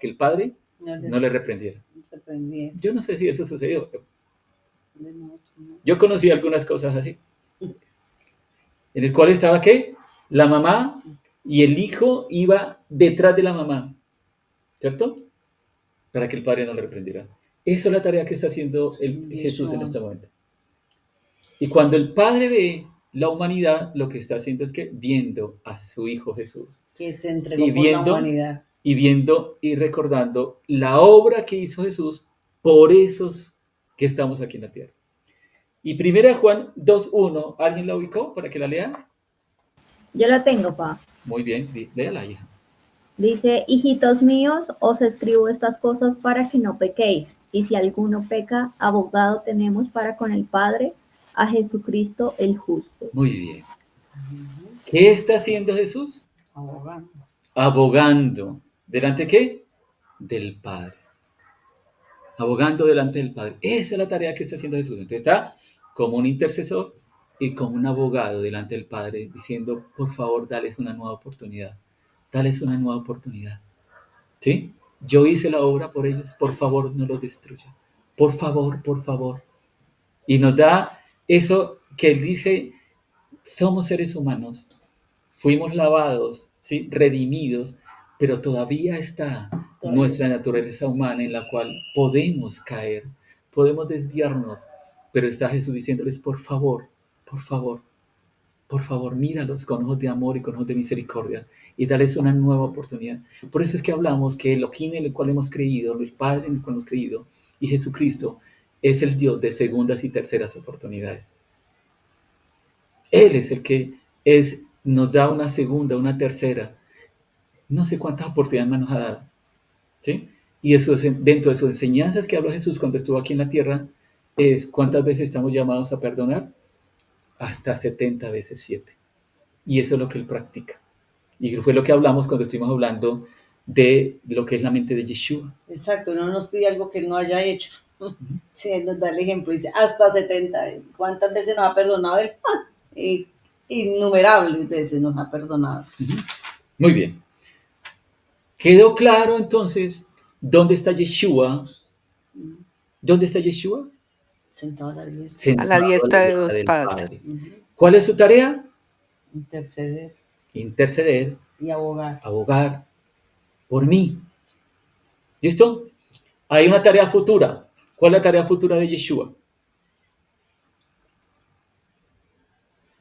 el padre no le reprendiera. sorprendía Yo no sé si eso sucedió. de nosotros, ¿no? Yo conocí algunas cosas así. En el cual estaba ¿qué? La mamá y el hijo iba detrás de la mamá, ¿cierto? Para que el padre no le reprendiera. Esa es la tarea que está haciendo Jesús en este momento. Y cuando el padre ve la humanidad, lo que está haciendo es que viendo a su hijo Jesús Que se entregó y por la humanidad. viendo y recordando la obra que hizo Jesús por esos que estamos aquí en la tierra. Y 1 Juan 2:1, ¿alguien la ubicó para que la lea? Yo la tengo, pa. Muy bien, léala, hija. Dice, hijitos míos, os escribo estas cosas para que no pequéis. Y si alguno peca, abogado tenemos para con el Padre, a Jesucristo el justo. Muy bien. ¿Qué está haciendo Jesús? Abogando. Abogando. ¿Delante qué? Del Padre. Abogando delante del Padre. Esa es la tarea que está haciendo Jesús. Entonces está como un intercesor y como un abogado delante del Padre diciendo, por favor, dales una nueva oportunidad. Dales una nueva oportunidad. ¿Sí? Yo hice la obra por ellos. Por favor, no los destruya. Por favor, por favor. Y nos da eso que él dice, somos seres humanos. Fuimos lavados, ¿sí? Redimidos, pero todavía está nuestra naturaleza humana en la cual podemos caer, podemos desviarnos, pero está Jesús diciéndoles, por favor, míralos con ojos de amor y con ojos de misericordia y dales una nueva oportunidad. Por eso es que hablamos que Elohim en el cual hemos creído, el Padre en el cual hemos creído y Jesucristo es el Dios de segundas y terceras oportunidades. Él es el que nos da una segunda, una tercera, no sé cuántas oportunidades nos ha dado, ¿sí? Y eso es dentro de sus enseñanzas que habló Jesús cuando estuvo aquí en la tierra, es cuántas veces estamos llamados a perdonar, hasta 70 veces 7. y eso es lo que él practica. Y fue lo que hablamos cuando estuvimos hablando de lo que es la mente de Yeshua. Exacto, no nos pide algo que él no haya hecho. Sí, él nos da el ejemplo, dice hasta 70. ¿Cuántas veces nos ha perdonado él? Y innumerables veces nos ha perdonado. Muy bien. ¿Quedó claro entonces dónde está Yeshua? ¿Dónde está Yeshua? Sentado a la diestra. A Sentado la diestra de diestra Dios del Padre. ¿Cuál es su tarea? Interceder Interceder, y abogar. abogar por mí. ¿Listo? Hay una tarea futura. ¿Cuál es la tarea futura de Yeshua?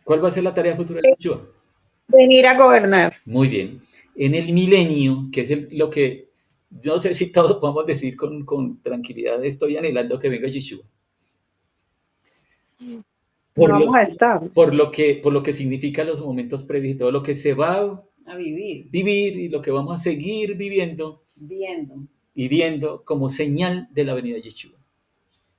¿Cuál va a ser la tarea futura de Yeshua? Venir a gobernar. Muy bien. En el milenio, que es lo que no sé si todos podemos decir con tranquilidad, estoy anhelando que venga Yeshua. No Por, vamos a estar. por lo que significa los momentos previos y todo lo que se va A vivir, vivir y lo que vamos a seguir viviendo viendo. y viendo como señal de la venida de Yeshua.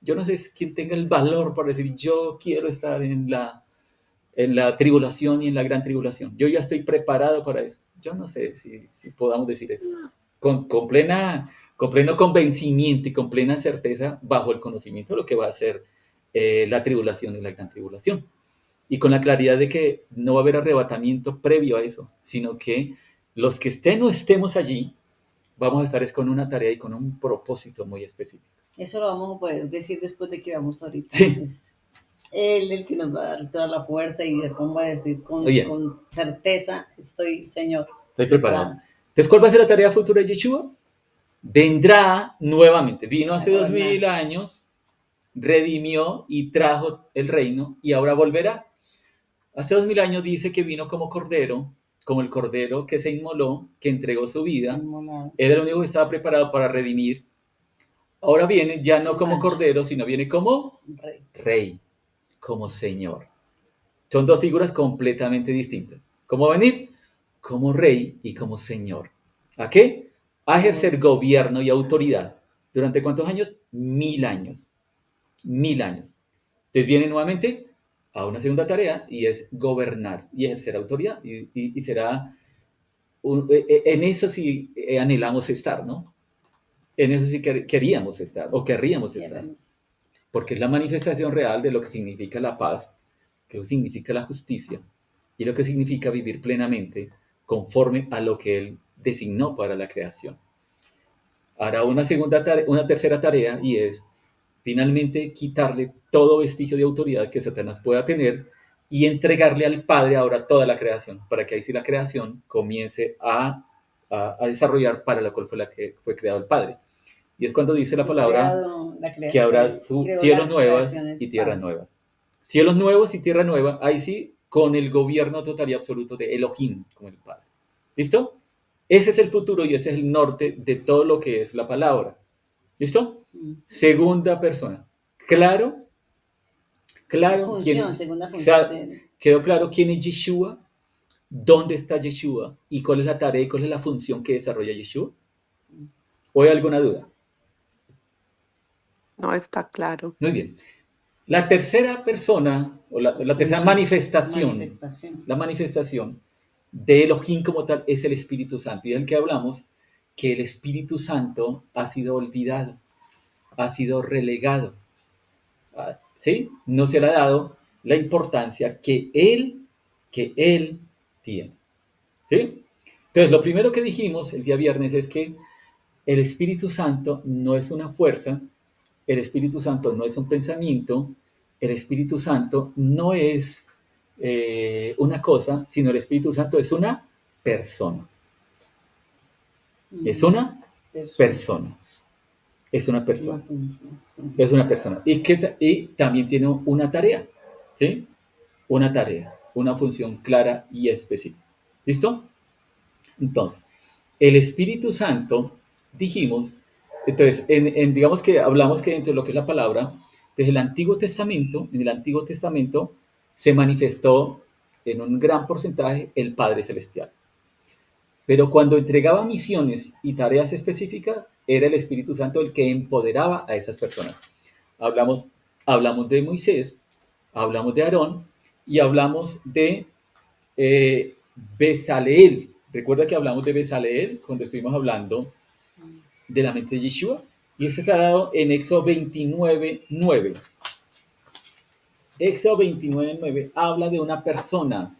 Yo no sé quién tenga el valor para decir, yo quiero estar en la tribulación y en la gran tribulación. Yo ya estoy preparado para eso. Yo no sé si podamos decir eso. Con pleno convencimiento y con plena certeza, bajo el conocimiento de lo que va a ser la tribulación y la gran tribulación. Y con la claridad de que no va a haber arrebatamiento previo a eso, sino que los que estén o estemos allí, vamos a estar es con una tarea y con un propósito muy específico. Eso lo vamos a poder decir después de que vamos ahorita. Sí. Es él el que nos va a dar toda la fuerza y vamos a decir Oye. con certeza, estoy, Señor. Estoy preparado. Entonces, ¿cuál va a ser la tarea futura de Yeshua? Vendrá nuevamente. Vino hace 2000 años, redimió y trajo el reino y ahora volverá. Hace 2000 años dice que vino como cordero, como el cordero que se inmoló, que entregó su vida. Era el único que estaba preparado para redimir. Ahora viene ya no como cordero, sino viene como rey, como señor. Son dos figuras completamente distintas. ¿Cómo va a venir? Como rey y como señor. ¿A qué? A ejercer gobierno y autoridad. ¿Durante cuántos años? 1000 años. 1000 años. Entonces viene nuevamente a una segunda tarea y es gobernar y ejercer autoridad. Y será, en eso sí anhelamos estar, ¿no? En eso sí queríamos estar o querríamos estar. Porque es la manifestación real de lo que significa la paz, que lo que significa la justicia y lo que significa vivir plenamente conforme a lo que Él designó para la creación. Hará una tercera tarea y es finalmente quitarle todo vestigio de autoridad que Satanás pueda tener y entregarle al Padre ahora toda la creación, para que ahí sí la creación comience a desarrollar para la cual fue creado el Padre. Y es cuando dice la palabra que habrá cielos nuevos y tierras nuevas. Cielos nuevos y tierra nueva, ahí sí, con el gobierno total y absoluto de Elohim, como el Padre. ¿Listo? Ese es el futuro y ese es el norte de todo lo que es la palabra. ¿Listo? Segunda persona. ¿Claro? ¿Claro? Segunda función. O sea, ¿quedó claro quién es Yeshua? ¿Dónde está Yeshua? ¿Y cuál es la tarea y cuál es la función que desarrolla Yeshua? ¿O hay alguna duda? No está claro. Muy bien. La tercera persona, o la tercera manifestación, la manifestación de Elohim como tal es el Espíritu Santo. Y es el que hablamos que el Espíritu Santo ha sido olvidado, ha sido relegado. ¿Sí? No se le ha dado la importancia que él tiene. ¿Sí? Entonces, lo primero que dijimos el día viernes es que el Espíritu Santo no es una fuerza, el Espíritu Santo no es un pensamiento, el Espíritu Santo no es una cosa, sino el Espíritu Santo es una persona. Es una persona. Es una persona. Es una persona. Y también tiene una tarea. ¿Sí? Una tarea, una función clara y específica. ¿Listo? Entonces, el Espíritu Santo, dijimos, entonces, digamos que hablamos que dentro de lo que es la palabra, desde el Antiguo Testamento, en el Antiguo Testamento se manifestó en un gran porcentaje el Padre Celestial. Pero cuando entregaba misiones y tareas específicas, era el Espíritu Santo el que empoderaba a esas personas. Hablamos de Moisés, hablamos de Aarón y hablamos de Bezaleel. Recuerda que hablamos de Bezaleel cuando estuvimos hablando de la mente de Yeshua. Y eso está dado en Éxodo 29:9. Éxodo 29:9 habla de una persona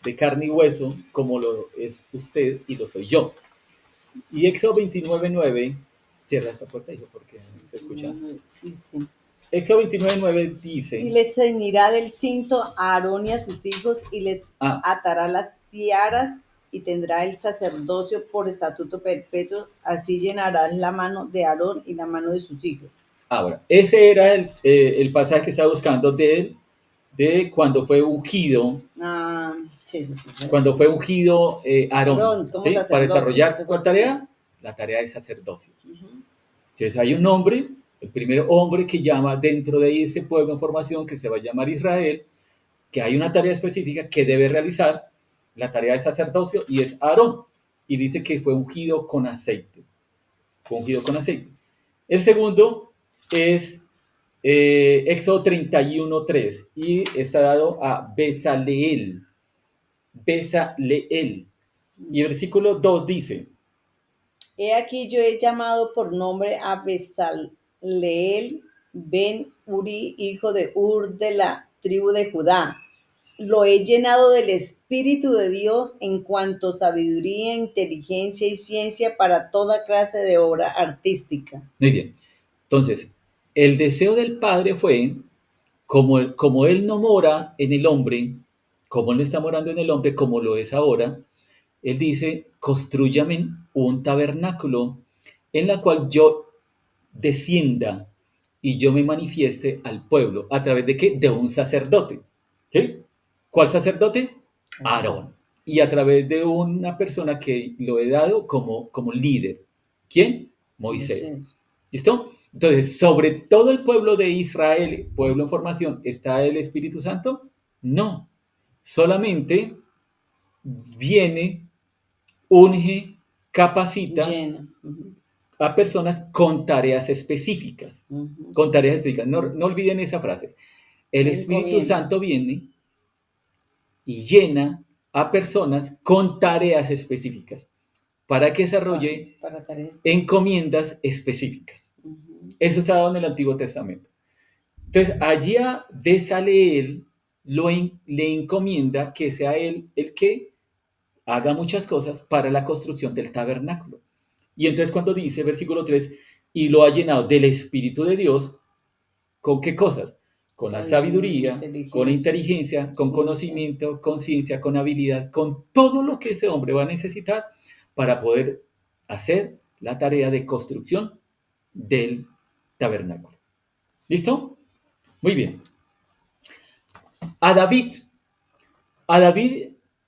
de carne y hueso, como lo es usted y lo soy yo. Y Éxodo 29:9, cierra esta puerta, hijo, porque no se escucha. Dice, Éxodo 29:9 y dice, les ceñirá del cinto a Aarón y a sus hijos y les atará las tiaras y tendrá el sacerdocio por estatuto perpetuo, así llenarán la mano de Aarón y la mano de sus hijos. ahora, ese era el pasaje que estaba buscando de cuando fue ungido, Sí. cuando fue ungido Aarón, Aarón como ¿sí? sacerdote. Para desarrollar ¿cuál tarea? La tarea de sacerdocio. Entonces hay un hombre, el primer hombre que llama dentro de ese pueblo en formación que se va a llamar Israel, que hay una tarea específica que debe realizar, la tarea de sacerdocio, y es Aarón. Y dice que fue ungido con aceite. Fue ungido con aceite. El segundo es Éxodo 31:3 y está dado a Bezaleel. Bezaleel. Y el versículo 2 dice, He aquí yo he llamado por nombre a Bezaleel ben Uri, hijo de Ur de la tribu de Judá. Lo he llenado del Espíritu de Dios en cuanto a sabiduría, inteligencia y ciencia para toda clase de obra artística. muy bien, entonces, el deseo del Padre fue, como Él no mora en el hombre, como Él no está morando en el hombre, como lo es ahora, Él dice, constrúyame un tabernáculo en la cual yo descienda y yo me manifieste al pueblo. ¿A través de qué? De un sacerdote. ¿Sí? ¿Cuál sacerdote? Aarón. Y a través de una persona que lo he dado como líder. ¿Quién? Moisés. ¿Listo? Entonces, ¿sobre todo el pueblo de Israel, pueblo en formación, está el Espíritu Santo? No. Solamente viene, unge, capacita Llena. a personas con tareas específicas. Con tareas específicas. No olviden esa frase. El Espíritu Santo viene y llena a personas con tareas específicas para que desarrolle Para tareas. encomiendas específicas. Eso está dado en el Antiguo Testamento. Entonces, allí a Bezaleel le encomienda que sea él el que haga muchas cosas para la construcción del tabernáculo. Y entonces cuando dice, versículo 3, y lo ha llenado del Espíritu de Dios, ¿con qué cosas? Con la sabiduría, con la inteligencia, con conocimiento, con ciencia, con habilidad, con todo lo que ese hombre va a necesitar para poder hacer la tarea de construcción del tabernáculo. ¿Listo? Muy bien. A David,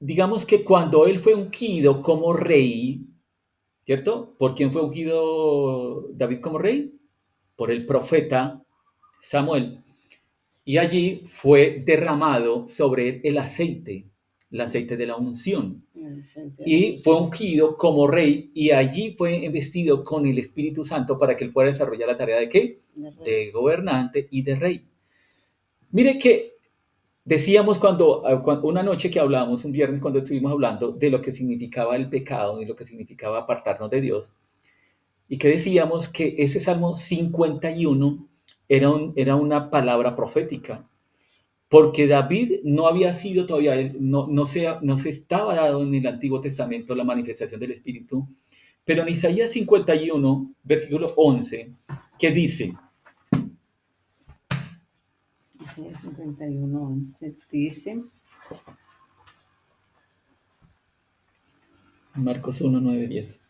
digamos que cuando él fue ungido como rey, ¿cierto? ¿Por quién fue ungido David como rey? Por el profeta Samuel. Y allí fue derramado sobre él el aceite de la unción. Y fue ungido como rey y allí fue investido con el Espíritu Santo para que él pueda desarrollar la tarea de ¿qué? De gobernante y de rey. Mire que decíamos cuando una noche que hablábamos, un viernes cuando estuvimos hablando de lo que significaba el pecado y lo que significaba apartarnos de Dios, y que decíamos que ese Salmo 51 era una palabra profética, porque David no había sido todavía, no se estaba dado en el Antiguo Testamento la manifestación del Espíritu, pero en Isaías 51, versículo 11, que dice, Isaías 51:11 dice, Marcos 1, 9, 10.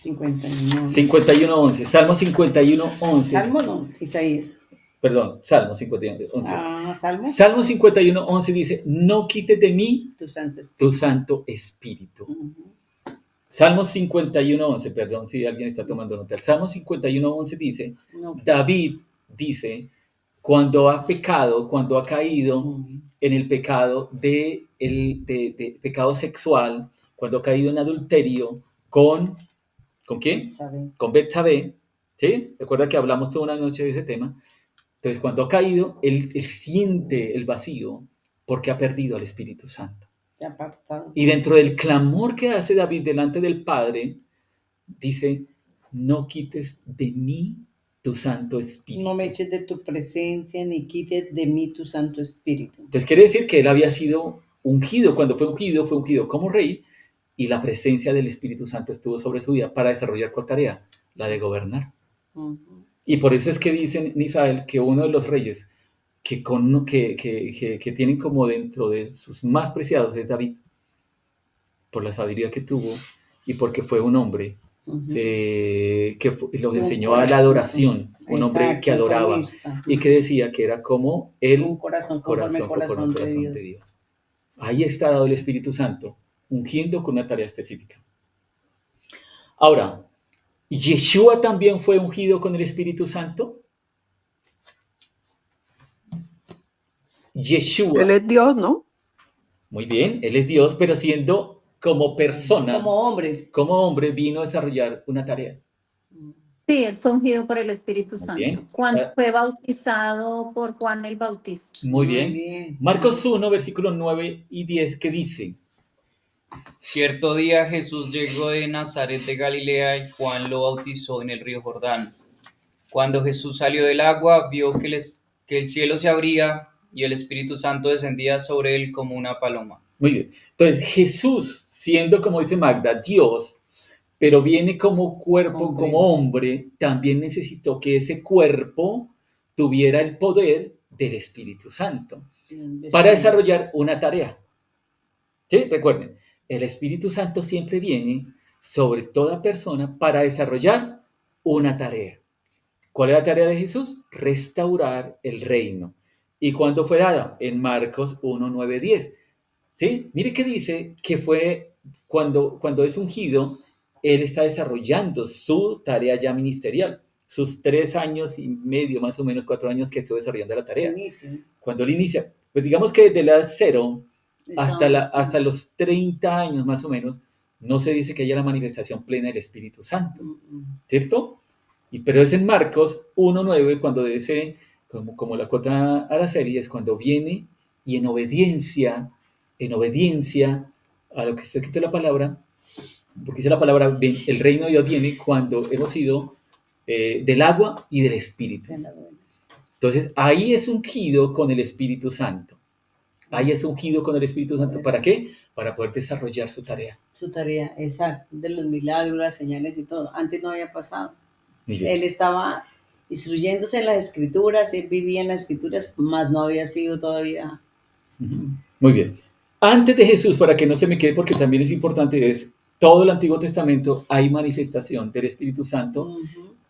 51:11, Salmo 51:11. Salmo no, Isaías. Perdón, Salmo 51:11. Salmo. Salmo 51:11 dice, no quites de mí Tu Santo Espíritu. tu Santo Espíritu. Salmo 51:11, perdón si alguien está tomando nota. El Salmo 51:11 dice, David dice, cuando ha pecado, cuando ha caído en el pecado de pecado sexual, cuando ha caído en adulterio ¿con quién? Betsabé. Con Betsabé, ¿sí? Recuerda que hablamos toda una noche de ese tema. Entonces, cuando ha caído, él siente el vacío porque ha perdido al Espíritu Santo. Se ha apartado. Y dentro del clamor que hace David delante del Padre, dice, no quites de mí tu Santo Espíritu. No me eches de tu presencia ni quites de mí tu Santo Espíritu. Entonces quiere decir que él había sido ungido. Cuando fue ungido como rey, y la presencia del Espíritu Santo estuvo sobre su vida para desarrollar cuál tarea, la de gobernar. Ujú. Y por eso es que dicen en Israel que uno de los reyes que tienen como dentro de sus más preciados es David, por la sabiduría que tuvo y porque fue un hombre Ujú. los enseñó a la adoración, un hombre Exacto, que adoraba salmista. y que decía que era como el Un corazón conforme al corazón de Dios. Ahí está dado el Espíritu Santo, ungiendo con una tarea específica. Ahora, ¿Yeshua también fue ungido con el Espíritu Santo? Yeshua. Él es Dios, ¿no? Muy bien, Él es Dios, pero siendo como persona, Como hombre. vino a desarrollar una tarea. Sí, él fue ungido por el Espíritu Muy Santo. bien. Cuando fue bautizado por Juan el Bautista. Muy bien. Marcos 1, versículos 9 y 10, ¿qué dice? Cierto día Jesús llegó de Nazaret de Galilea y Juan lo bautizó en el río Jordán. Cuando Jesús salió del agua, vio que el cielo se abría y el Espíritu Santo descendía sobre él como una paloma. Muy bien. Entonces, Jesús, siendo, como dice Magda, Dios, pero viene como cuerpo, como hombre, también necesitó que ese cuerpo tuviera el poder del Espíritu Santo para desarrollar una tarea. ¿Sí? Recuerden, el Espíritu Santo siempre viene sobre toda persona para desarrollar una tarea. ¿Cuál es la tarea de Jesús? Restaurar el reino. ¿Y cuándo fue dada? En Marcos 1, 9, 10. ¿Sí? Mire que dice que fue cuando es ungido, él está desarrollando su tarea ya ministerial. Sus 3 años y medio, más o menos 4 años que estuvo desarrollando la tarea. Cuando él inicia, pues digamos que desde la 0 hasta los 30 años más o menos, no se dice que haya la manifestación plena del Espíritu Santo, ¿cierto? Pero es en Marcos 1.9 cuando dice, como la cuota a la serie, es cuando viene y en obediencia a lo que está escrito en la palabra, porque dice la palabra, el reino de Dios viene cuando hemos ido del agua y del Espíritu. Entonces, ahí es ungido con el Espíritu Santo. Ahí es ungido con el Espíritu Santo. ¿Para qué? Para poder desarrollar su tarea. Su tarea, exacto, de los milagros, las señales y todo. Antes no había pasado. Él estaba instruyéndose en las Escrituras, él vivía en las Escrituras, más no había sido todavía. Muy bien. Antes de Jesús, para que no se me quede, porque también es importante, es todo el Antiguo Testamento hay manifestación del Espíritu Santo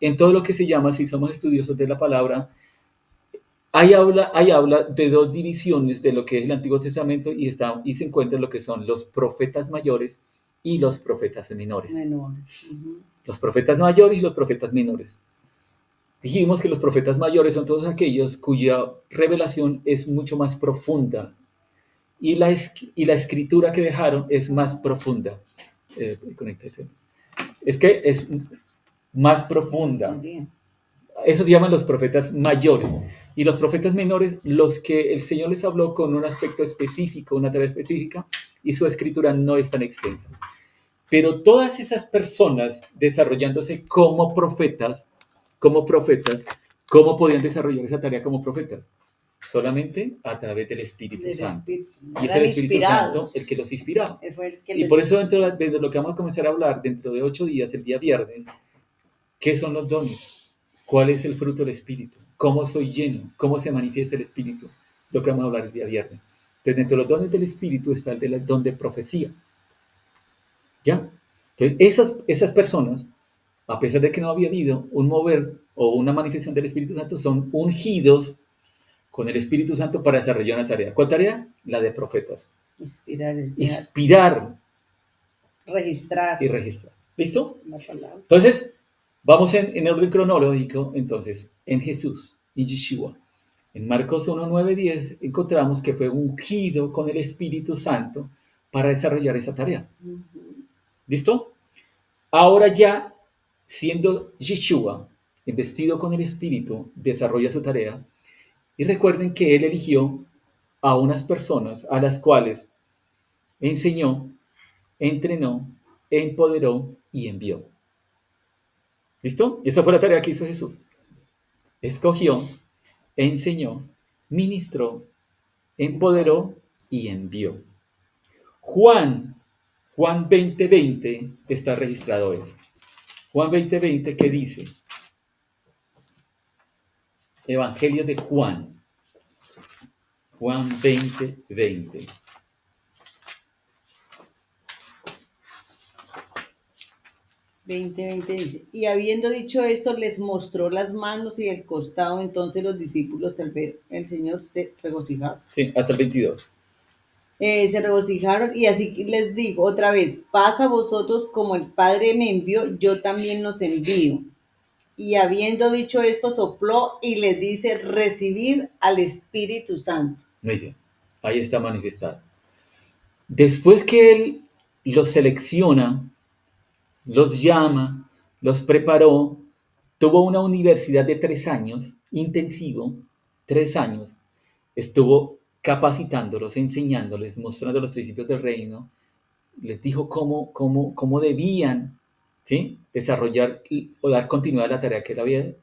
en todo lo que se llama, si somos estudiosos de la palabra, ahí habla de 2 divisiones de lo que es el Antiguo Testamento y se encuentra lo que son los profetas mayores y los profetas menores. Los profetas mayores y los profetas menores. Dijimos que los profetas mayores son todos aquellos cuya revelación es mucho más profunda y la escritura que dejaron es más profunda. Es que es más profunda. Esos se llaman los profetas mayores. Y los profetas menores, los que el Señor les habló con un aspecto específico, una tarea específica, y su escritura no es tan extensa. Pero todas esas personas desarrollándose como profetas, ¿cómo podían desarrollar esa tarea como profetas? Solamente a través del Espíritu Santo. Y es el Espíritu Santo el que los inspiraba. Y por eso dentro de lo que vamos a comenzar a hablar dentro de 8 días, el día viernes, ¿qué son los dones? ¿Cuál es el fruto del Espíritu? ¿Cómo soy lleno? ¿Cómo se manifiesta el Espíritu? Lo que vamos a hablar el día viernes. Entonces, dentro de los dones del Espíritu está el don de profecía. ¿Ya? Entonces, esas personas, a pesar de que no había habido un mover o una manifestación del Espíritu Santo, son ungidos con el Espíritu Santo para desarrollar una tarea. ¿Cuál tarea? La de profetas. Inspirar. Registrar. Y registrar. ¿Listo? Entonces, vamos en orden cronológico, entonces, en Jesús, en Yeshua. En Marcos 1, 9, 10 encontramos que fue ungido con el Espíritu Santo para desarrollar esa tarea. ¿Listo? Ahora ya, siendo Yeshua investido con el Espíritu, desarrolla su tarea. Y recuerden que Él eligió a unas personas a las cuales enseñó, entrenó, empoderó y envió. ¿Listo? Esa fue la tarea que hizo Jesús. Escogió, enseñó, ministró, empoderó y envió. Juan 20:20 está registrado eso. Juan 20:20, ¿qué dice? Evangelio de Juan. Juan 20:20. Dice, y habiendo dicho esto, les mostró las manos y el costado. Entonces los discípulos, al ver el Señor, se regocijaron. Sí, hasta el 22. Se regocijaron y así les digo otra vez, paz a vosotros como el Padre me envió, yo también los envío. Y habiendo dicho esto, sopló y les dice, recibid al Espíritu Santo. Muy bien, ahí está manifestado. Después que Él los selecciona, los llama, los preparó, tuvo una universidad de 3 años, intensivo, 3 años, estuvo capacitándolos, enseñándoles, mostrando los principios del reino, les dijo cómo debían, ¿sí?, desarrollar o dar continuidad a la tarea que él había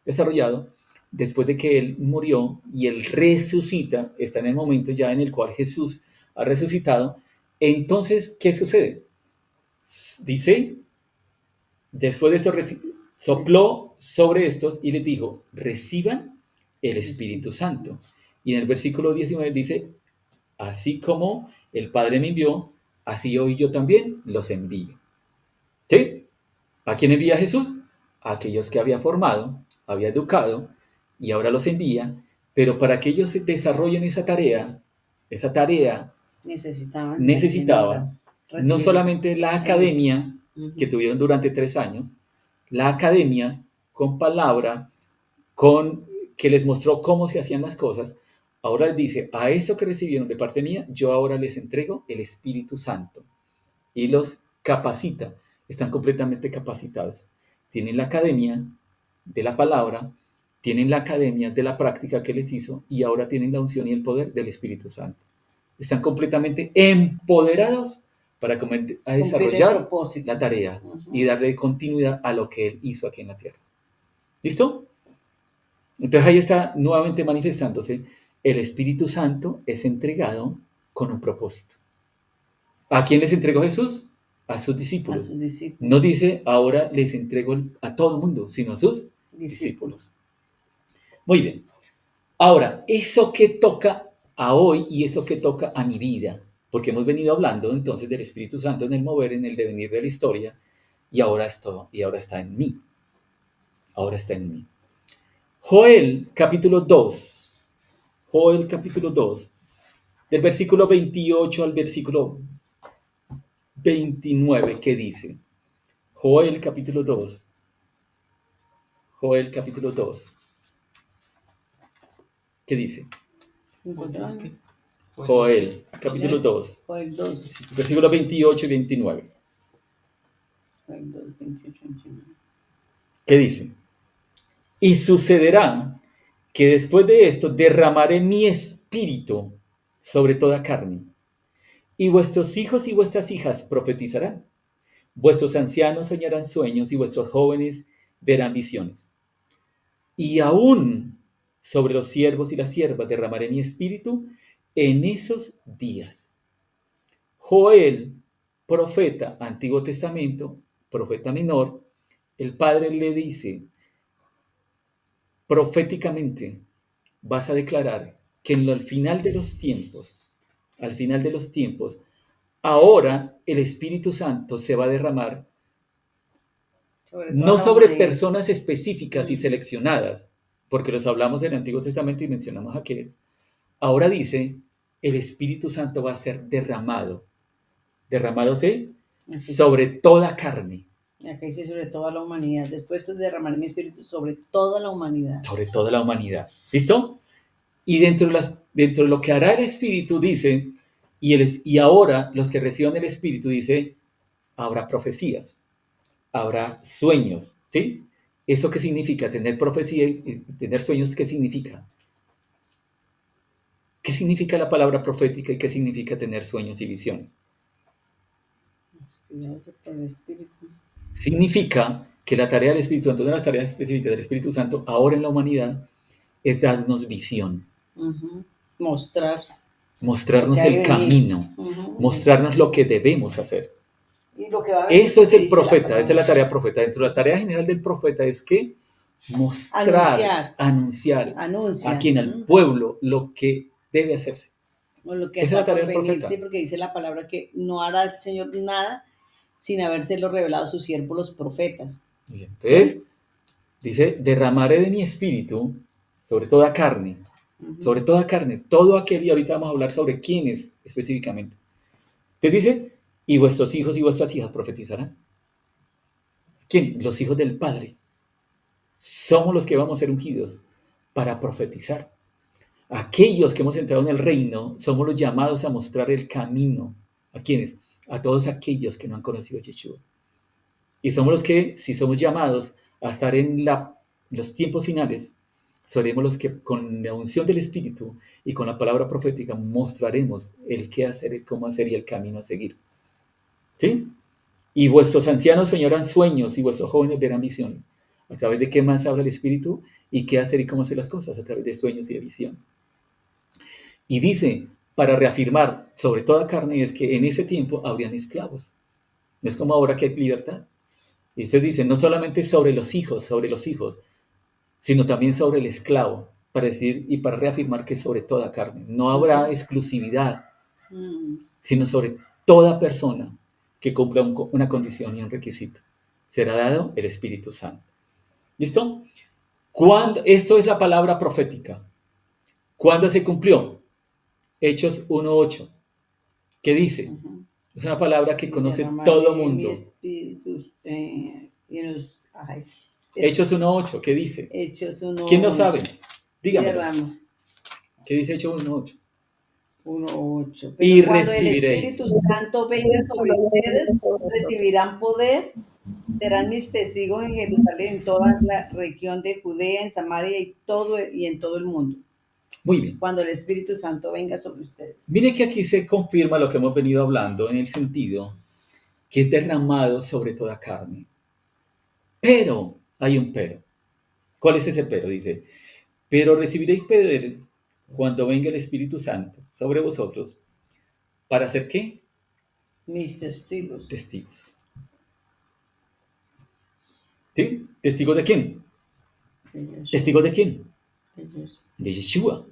desarrollado. Después de que él murió y él resucita, está en el momento ya en el cual Jesús ha resucitado. Entonces, ¿qué sucede? Dice, después de eso sopló sobre estos y les dijo, reciban el Espíritu Santo. Y en el versículo 19 dice, así como el Padre me envió, así hoy yo también los envío. ¿Sí? ¿A quién envía Jesús? A aquellos que había formado, había educado, y ahora los envía, pero para que ellos desarrollen esa tarea Necesitaban no solamente la academia que tuvieron durante 3 años, la academia con palabra, con que les mostró cómo se hacían las cosas. Ahora les dice, a eso que recibieron de parte mía, yo ahora les entrego el Espíritu Santo y los capacita. Están completamente capacitados. Tienen la academia de la palabra, tienen la academia de la práctica que les hizo y ahora tienen la unción y el poder del Espíritu Santo. Están completamente empoderados para a desarrollar la tarea y darle continuidad a lo que Él hizo aquí en la tierra. ¿Listo? Entonces ahí está nuevamente manifestándose. El Espíritu Santo es entregado con un propósito. ¿A quién les entregó Jesús? A sus discípulos. No dice, ahora les entrego a todo el mundo, sino a sus discípulos. Muy bien. Ahora, eso que toca a hoy y eso que toca a mi vida, porque hemos venido hablando entonces del Espíritu Santo en el mover, en el devenir de la historia, y ahora está en mí. Ahora está en mí. Joel capítulo 2, del versículo 28 al versículo 29, ¿qué dice? Joel capítulo 2. ¿Qué dice? Joel capítulo 2, Joel 2. versículos 28 y 29. Joel 2, 28, 29. ¿Qué dice? Y sucederá que después de esto derramaré mi espíritu sobre toda carne, y vuestros hijos y vuestras hijas profetizarán, vuestros ancianos soñarán sueños y vuestros jóvenes verán visiones. Y aún sobre los siervos y las siervas derramaré mi espíritu en esos días. Joel, profeta, Antiguo Testamento, profeta menor, el Padre le dice, proféticamente, vas a declarar que al final de los tiempos, ahora el Espíritu Santo se va a derramar no sobre personas específicas y seleccionadas, porque los hablamos del Antiguo Testamento y mencionamos aquel. Ahora dice, el Espíritu Santo va a ser derramado. ¿Derramadose? Sobre toda carne. Acá dice sobre toda la humanidad. Después de derramar mi espíritu sobre toda la humanidad. Sobre toda la humanidad. ¿Listo? Y dentro de lo que hará el Espíritu dice, y ahora los que reciban el Espíritu dice, habrá profecías, habrá sueños, ¿sí? ¿Eso qué significa? Tener profecía y tener sueños, ¿qué significa? ¿Qué significa la palabra profética y qué significa tener sueños y visiones? Inspirados por el Espíritu. Significa que la tarea del Espíritu Santo, una de las tareas específicas del Espíritu Santo ahora en la humanidad, es darnos visión, Ujú. Mostrar mostrarnos lo que hay el de venir. camino, Ujú. mostrarnos lo que debemos hacer. Y lo que va a venir, Eso es que el dice la profeta, palabra. esa es la tarea profeta. Dentro de la tarea general del profeta es que mostrar, anunciar Anuncia. a quien al pueblo lo que debe hacerse. O lo que Esa es la está tarea por del venir, profeta. sí, porque dice la palabra que no hará el Señor nada sin habérselo revelado a sus siervos los profetas. Y entonces, dice, derramaré de mi espíritu sobre toda carne, Ujú. sobre toda carne, todo aquel, y ahorita vamos a hablar sobre quiénes específicamente. Entonces dice, y vuestros hijos y vuestras hijas profetizarán. ¿Quién? Los hijos del Padre. Somos los que vamos a ser ungidos para profetizar. Aquellos que hemos entrado en el reino somos los llamados a mostrar el camino. ¿A quiénes? A todos aquellos que no han conocido a Yeshua. Y somos los que, si somos llamados a estar en los tiempos finales, seremos los que con la unción del Espíritu y con la palabra profética mostraremos el qué hacer, el cómo hacer y el camino a seguir. ¿Sí? Y vuestros ancianos soñarán sueños y vuestros jóvenes verán visiones. ¿A través de qué más habla el Espíritu? Y qué hacer y cómo hacer las cosas, a través de sueños y de visión. Y dice, para reafirmar sobre toda carne, es que en ese tiempo habrían esclavos. No es como ahora que hay libertad. Y usted dice, no solamente sobre los hijos, sino también sobre el esclavo, para decir y para reafirmar que sobre toda carne. No habrá exclusividad, sino sobre toda persona que cumpla una condición y un requisito. Será dado el Espíritu Santo. ¿Listo? Esto es la palabra profética. ¿Cuándo se cumplió? Hechos 1:8. ¿Qué dice? Ujú. Es una palabra que conoce Derramaré todo mi mundo. espíritu, ay, sí. Hechos 1:8, ¿qué dice? Hechos 1:8. ¿Quién lo sabe? Dígame. Derrama. ¿Qué dice Hechos 1:8? 1:8. Y Pero cuando el recibiréis. Espíritu Santo venga sobre ustedes, recibirán poder, serán mis testigos en Jerusalén, en toda la región de Judea, en Samaria y en todo el mundo. Muy bien. Cuando el Espíritu Santo venga sobre ustedes. Mire que aquí se confirma lo que hemos venido hablando en el sentido que es derramado sobre toda carne. Pero, hay un pero. ¿Cuál es ese pero? Dice, pero recibiréis poder cuando venga el Espíritu Santo sobre vosotros. ¿Para hacer qué? Mis testigos. Testigos. ¿Sí? ¿Testigos de quién? Ellos. ¿Testigos de quién? Ellos. De Yeshua.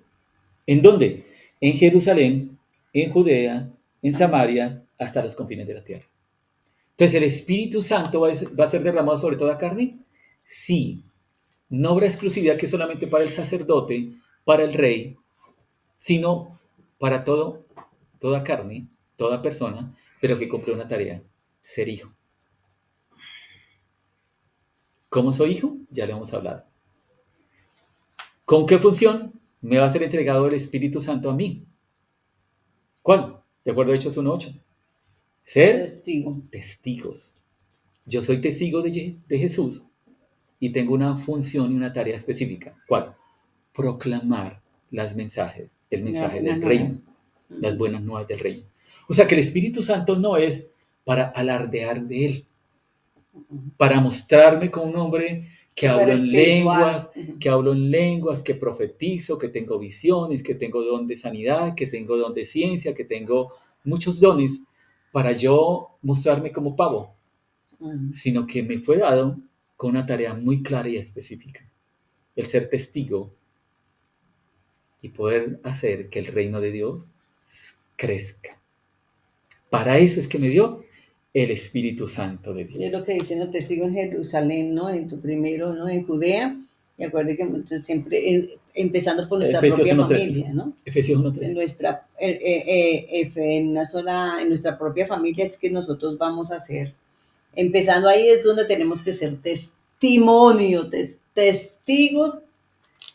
¿En dónde? En Jerusalén, en Judea, en Samaria, hasta los confines de la tierra. Entonces, ¿el Espíritu Santo va a ser derramado sobre toda carne? Sí. No habrá exclusividad que es solamente para el sacerdote, para el rey, sino para toda carne, toda persona, pero que cumple una tarea, ser hijo. ¿Cómo soy hijo? Ya le hemos hablado. ¿Con qué función me va a ser entregado el Espíritu Santo a mí? ¿Cuál? De acuerdo a Hechos 1:8. Ser Testigo. testigos. Yo soy testigo de Jesús y tengo una función y una tarea específica. ¿Cuál? Proclamar el mensaje del reino, las buenas nuevas del reino. O sea que el Espíritu Santo no es para alardear de él, para mostrarme como un hombre que hablo en lenguas, que profetizo, que tengo visiones, que tengo don de sanidad, que tengo don de ciencia, que tengo muchos dones, para yo mostrarme como pavo, sino que me fue dado con una tarea muy clara y específica, el ser testigo y poder hacer que el reino de Dios crezca. Para eso es que me dio el Espíritu Santo de Dios. Es lo que dicen los testigos en Jerusalén, ¿no? En tu primero, ¿no? En Judea. Y acuérdate que entonces, siempre empezando por nuestra Efesios propia 1:13. familia, ¿no? Efesios 1:13. En nuestra propia familia es que nosotros vamos a ser. Empezando ahí es donde tenemos que ser testimonio, testigos.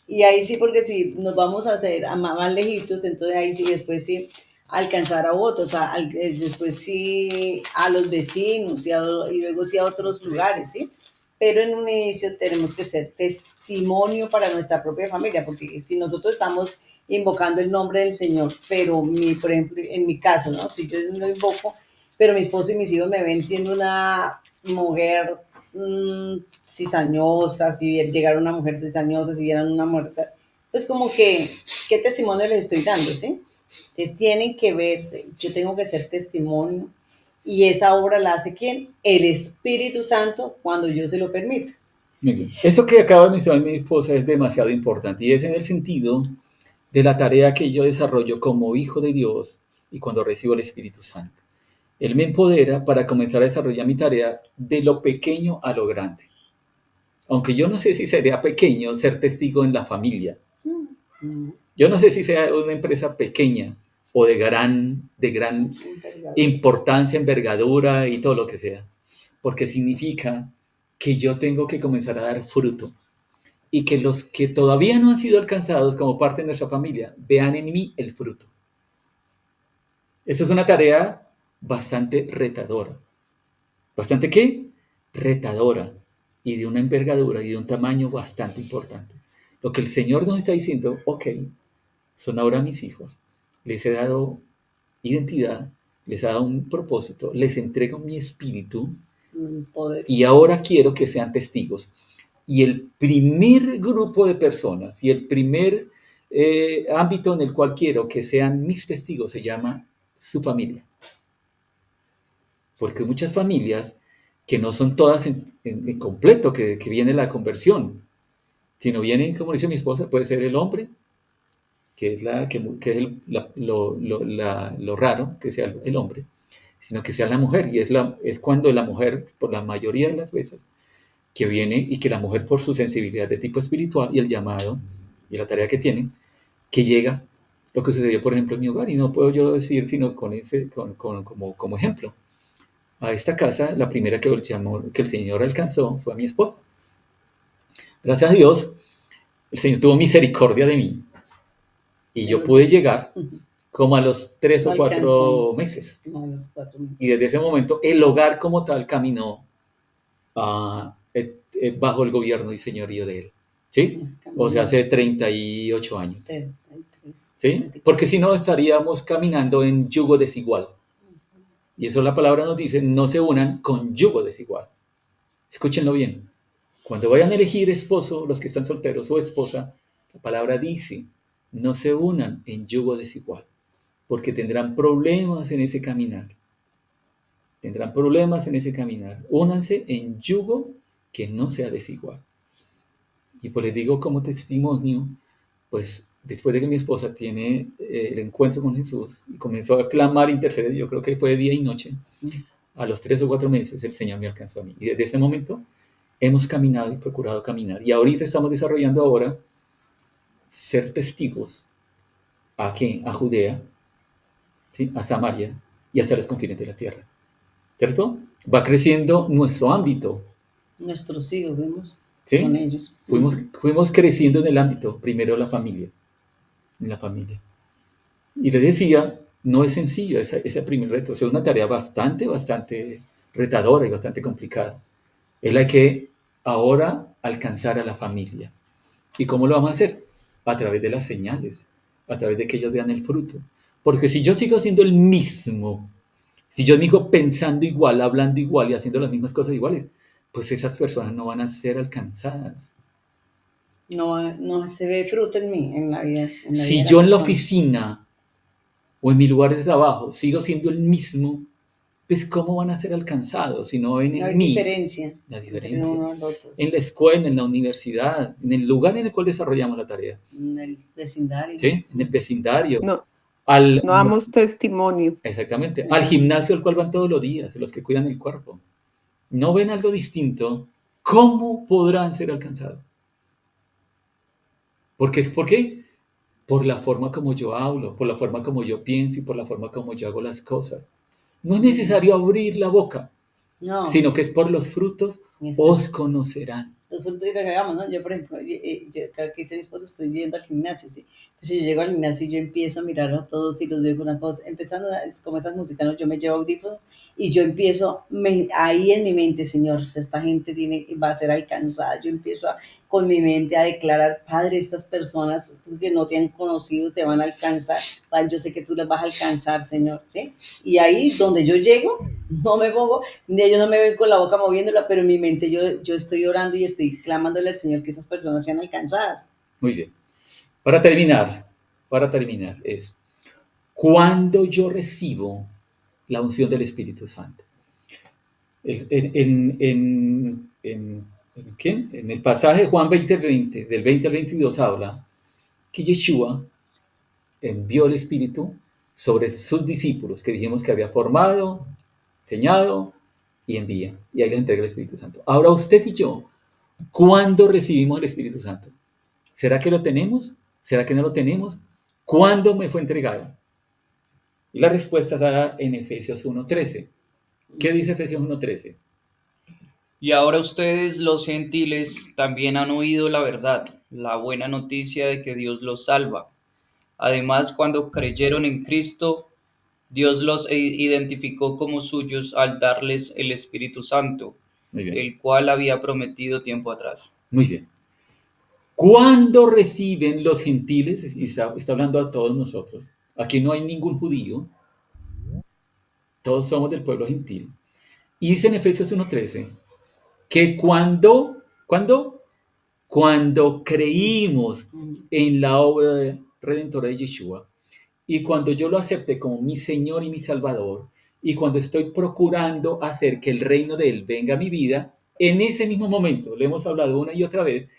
Y ahí sí, porque si nos vamos a hacer a más lejitos, entonces ahí sí, después sí, alcanzar a otros, después sí a los vecinos y luego sí a otros lugares, ¿sí? Pero en un inicio tenemos que ser testimonio para nuestra propia familia, porque si nosotros estamos invocando el nombre del Señor, pero por ejemplo, en mi caso, ¿no? Si yo lo invoco, pero mi esposo y mis hijos me ven siendo una mujer cizañosa, si llegara una mujer cizañosa, si vieran una muerta, pues como que, ¿qué testimonio les estoy dando, sí? Entonces tienen que verse, yo tengo que ser testimonio, y esa obra la hace ¿quién? El Espíritu Santo, cuando yo se lo permito. Muy bien. Eso que acaba de mencionar mi esposa es demasiado importante y es en el sentido de la tarea que yo desarrollo como hijo de Dios y cuando recibo el Espíritu Santo. Él me empodera para comenzar a desarrollar mi tarea de lo pequeño a lo grande. Aunque yo no sé si sería pequeño ser testigo en la familia. Yo no sé si sea una empresa pequeña o de gran importancia, envergadura y todo lo que sea. Porque significa que yo tengo que comenzar a dar fruto y que los que todavía no han sido alcanzados como parte de nuestra familia vean en mí el fruto. Esta es una tarea bastante retadora. ¿Bastante qué? Retadora y de una envergadura y de un tamaño bastante importante. Lo que el Señor nos está diciendo, ok, son ahora mis hijos, les he dado identidad, les he dado un propósito, les entrego mi espíritu Poder. y ahora quiero que sean testigos. Y el primer grupo de personas y el primer ámbito en el cual quiero que sean mis testigos se llama su familia. Porque hay muchas familias que no son todas en completo, que viene la conversión, sino viene, como dice mi esposa, puede ser el hombre, que es lo raro, que sea el hombre, sino que sea la mujer, y es cuando la mujer, por la mayoría de las veces, que viene y que la mujer por su sensibilidad de tipo espiritual y el llamado y la tarea que tiene, que llega lo que sucedió, por ejemplo, en mi hogar, y no puedo yo decir sino como ejemplo. A esta casa, la primera que el Señor alcanzó fue a mi esposa. Gracias a Dios, el Señor tuvo misericordia de mí y yo pude llegar como a los 3 o 4 meses. No, los 4 meses. Y desde ese momento, el hogar como tal caminó bajo el gobierno y señorío de Él. ¿Sí? O sea, hace 38 años. 33. ¿Sí? Porque si no, estaríamos caminando en yugo desigual. Y eso la palabra nos dice, no se unan con yugo desigual. Escúchenlo bien. Cuando vayan a elegir esposo, los que están solteros, o esposa, la palabra dice, no se unan en yugo desigual, porque tendrán problemas en ese caminar. Tendrán problemas en ese caminar. Únanse en yugo que no sea desigual. Y pues les digo como testimonio, pues después de que mi esposa tiene el encuentro con Jesús y comenzó a clamar, interceder, yo creo que fue día y noche, a los 3 o 4 meses el Señor me alcanzó a mí. Y desde ese momento hemos caminado y procurado caminar. Y ahorita estamos desarrollando ahora ser testigos a ¿qué? A Judea, ¿sí? A Samaria y hasta los confines de la tierra. ¿Cierto? Va creciendo nuestro ámbito. Nuestros hijos, vemos. ¿Sí? Con ellos. Fuimos creciendo en el ámbito, primero la familia, en la familia. Y les decía, no es sencillo ese primer reto, es una tarea bastante retadora y bastante complicada. Es la que ahora alcanzar a la familia. ¿Y cómo lo vamos a hacer? A través de las señales, a través de que ellos vean el fruto. Porque si yo sigo siendo el mismo, si yo sigo pensando igual, hablando igual y haciendo las mismas cosas iguales, pues esas personas no van a ser alcanzadas. No se ve fruto en mí, en la vida. Si yo en la oficina o en mi lugar de trabajo sigo siendo el mismo, pues ¿cómo van a ser alcanzados si no ven en mí? La diferencia. En la escuela, en la universidad, en el lugar en el cual desarrollamos la tarea. En el vecindario. ¿Sí? En el vecindario. No damos testimonio. Exactamente. Al gimnasio al cual van todos los días, los que cuidan el cuerpo. No ven algo distinto, ¿cómo podrán ser alcanzados? ¿Por qué? Por la forma como yo hablo, por la forma como yo pienso y por la forma como yo hago las cosas. No es necesario abrir la boca, sino que es por los frutos os conocerán. los frutos y los hagamos, ¿no? Yo, por ejemplo, yo creo que dice mi esposo, estoy yendo al gimnasio, ¿sí? Pero yo llego al gimnasio y yo empiezo a mirar a todos y los veo con una cosa, empezando, es como esas músicas, ¿no? Yo me llevo audífonos y yo empiezo, ahí en mi mente, Señor, esta gente va a ser alcanzada, yo empiezo con mi mente a declarar, Padre, estas personas que no te han conocido te van a alcanzar, Padre, yo sé que tú las vas a alcanzar, Señor, ¿sí? Y ahí donde yo llego, no me pongo, yo no me veo con la boca moviéndola, pero en mi mente yo estoy orando y estoy clamándole al Señor que esas personas sean alcanzadas. Muy bien. Para terminar, es cuando yo recibo la unción del Espíritu Santo. En el pasaje de Juan 20, del 20 al 22 habla que Yeshua envió el Espíritu sobre sus discípulos, que dijimos que había formado, enseñado y envía. Y ahí les entrega el Espíritu Santo. Ahora usted y yo, ¿cuándo recibimos el Espíritu Santo? ¿Será que lo tenemos? ¿Será que no lo tenemos? ¿Cuándo me fue entregado? Y la respuesta está en Efesios 1:13. ¿Qué dice Efesios 1:13? Y ahora ustedes, los gentiles, también han oído la verdad, la buena noticia de que Dios los salva. Además, cuando creyeron en Cristo, Dios los identificó como suyos al darles el Espíritu Santo, Muy bien. el cual había prometido tiempo atrás. Muy bien. ¿Cuándo reciben los gentiles? Y está hablando a todos nosotros. Aquí no hay ningún judío. Todos somos del pueblo gentil. Y dice en Efesios 1:13 que cuando creímos en la obra redentora de Yeshua y cuando yo lo acepté como mi Señor y mi Salvador y cuando estoy procurando hacer que el reino de Él venga a mi vida, en ese mismo momento, lo hemos hablado una y otra vez,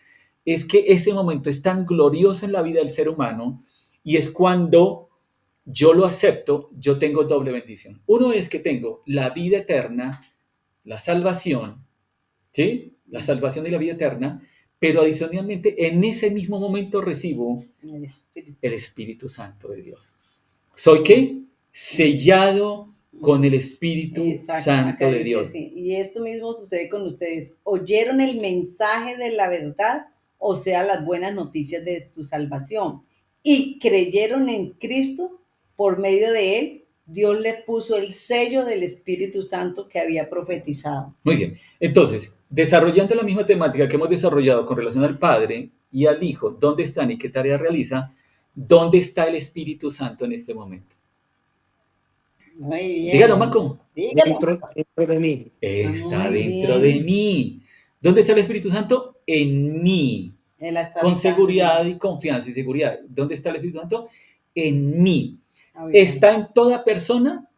es que ese momento es tan glorioso en la vida del ser humano y es cuando yo lo acepto, yo tengo doble bendición. Uno es que tengo la vida eterna, la salvación, ¿sí? La salvación y la vida eterna, pero adicionalmente en ese mismo momento recibo el Espíritu Santo de Dios. ¿Soy qué? Sellado con el Espíritu Exacto, Santo acá de dice, Dios. sí. Y esto mismo sucede con ustedes. ¿Oyeron el mensaje de la verdad? O sea, las buenas noticias de su salvación. Y creyeron en Cristo, por medio de Él, Dios le puso el sello del Espíritu Santo que había profetizado. Muy bien. Entonces, desarrollando la misma temática que hemos desarrollado con relación al Padre y al Hijo, ¿dónde están y qué tarea realiza? ¿Dónde está el Espíritu Santo en este momento? Muy bien. Dígalo, Maco. Dígalo. Dentro de mí. Está Muy dentro bien. de mí. ¿Dónde está el Espíritu Santo? En mí. Él está Con habitando seguridad en y confianza y seguridad. ¿Dónde está el Espíritu Santo? En mí. mí. ¿Está en toda persona?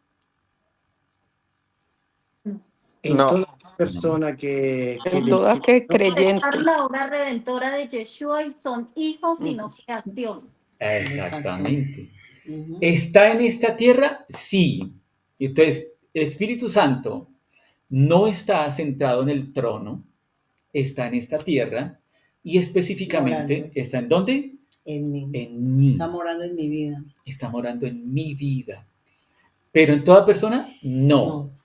En No. toda persona que En le toda que existe, ¿no? creyente. Aceptaron la obra redentora de Yeshua y son hijos y no creación. Exactamente. Ujú. ¿Está en esta tierra? Sí. Entonces, el Espíritu Santo no está centrado en el trono, está en esta tierra y específicamente Morando. está en ¿dónde? En mí. En mí. Está morando en mi vida. Está morando en mi vida. Pero en toda persona, no. No.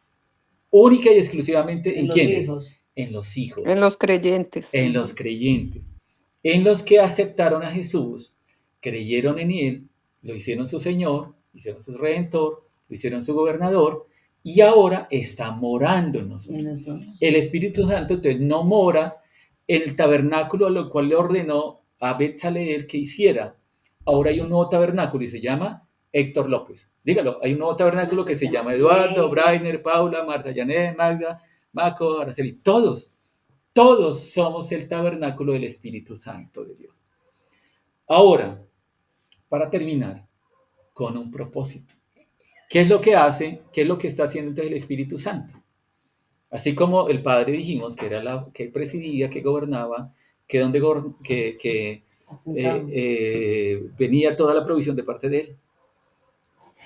Única y exclusivamente ¿en En los quiénes? hijos. En los hijos, En los creyentes. en los creyentes, en los que aceptaron a Jesús, creyeron en Él, lo hicieron su Señor, hicieron su Redentor, lo hicieron su Gobernador y ahora está morando en nosotros. En nosotros. El Espíritu Santo entonces no mora en el tabernáculo a lo cual le ordenó a Betzaleel que hiciera. Ahora hay un nuevo tabernáculo y se llama Héctor López. Dígalo, hay un nuevo tabernáculo que se llama Eduardo, Brainer, Paula, Marta Janet, Magda, Maco, Araceli. Todos somos el tabernáculo del Espíritu Santo de Dios. Ahora, para terminar, con un propósito. ¿Qué es lo que hace? ¿Qué es lo que está haciendo entonces el Espíritu Santo? Así como el Padre dijimos que era la que presidía, que gobernaba, que Asentado. venía toda la provisión de parte de Él.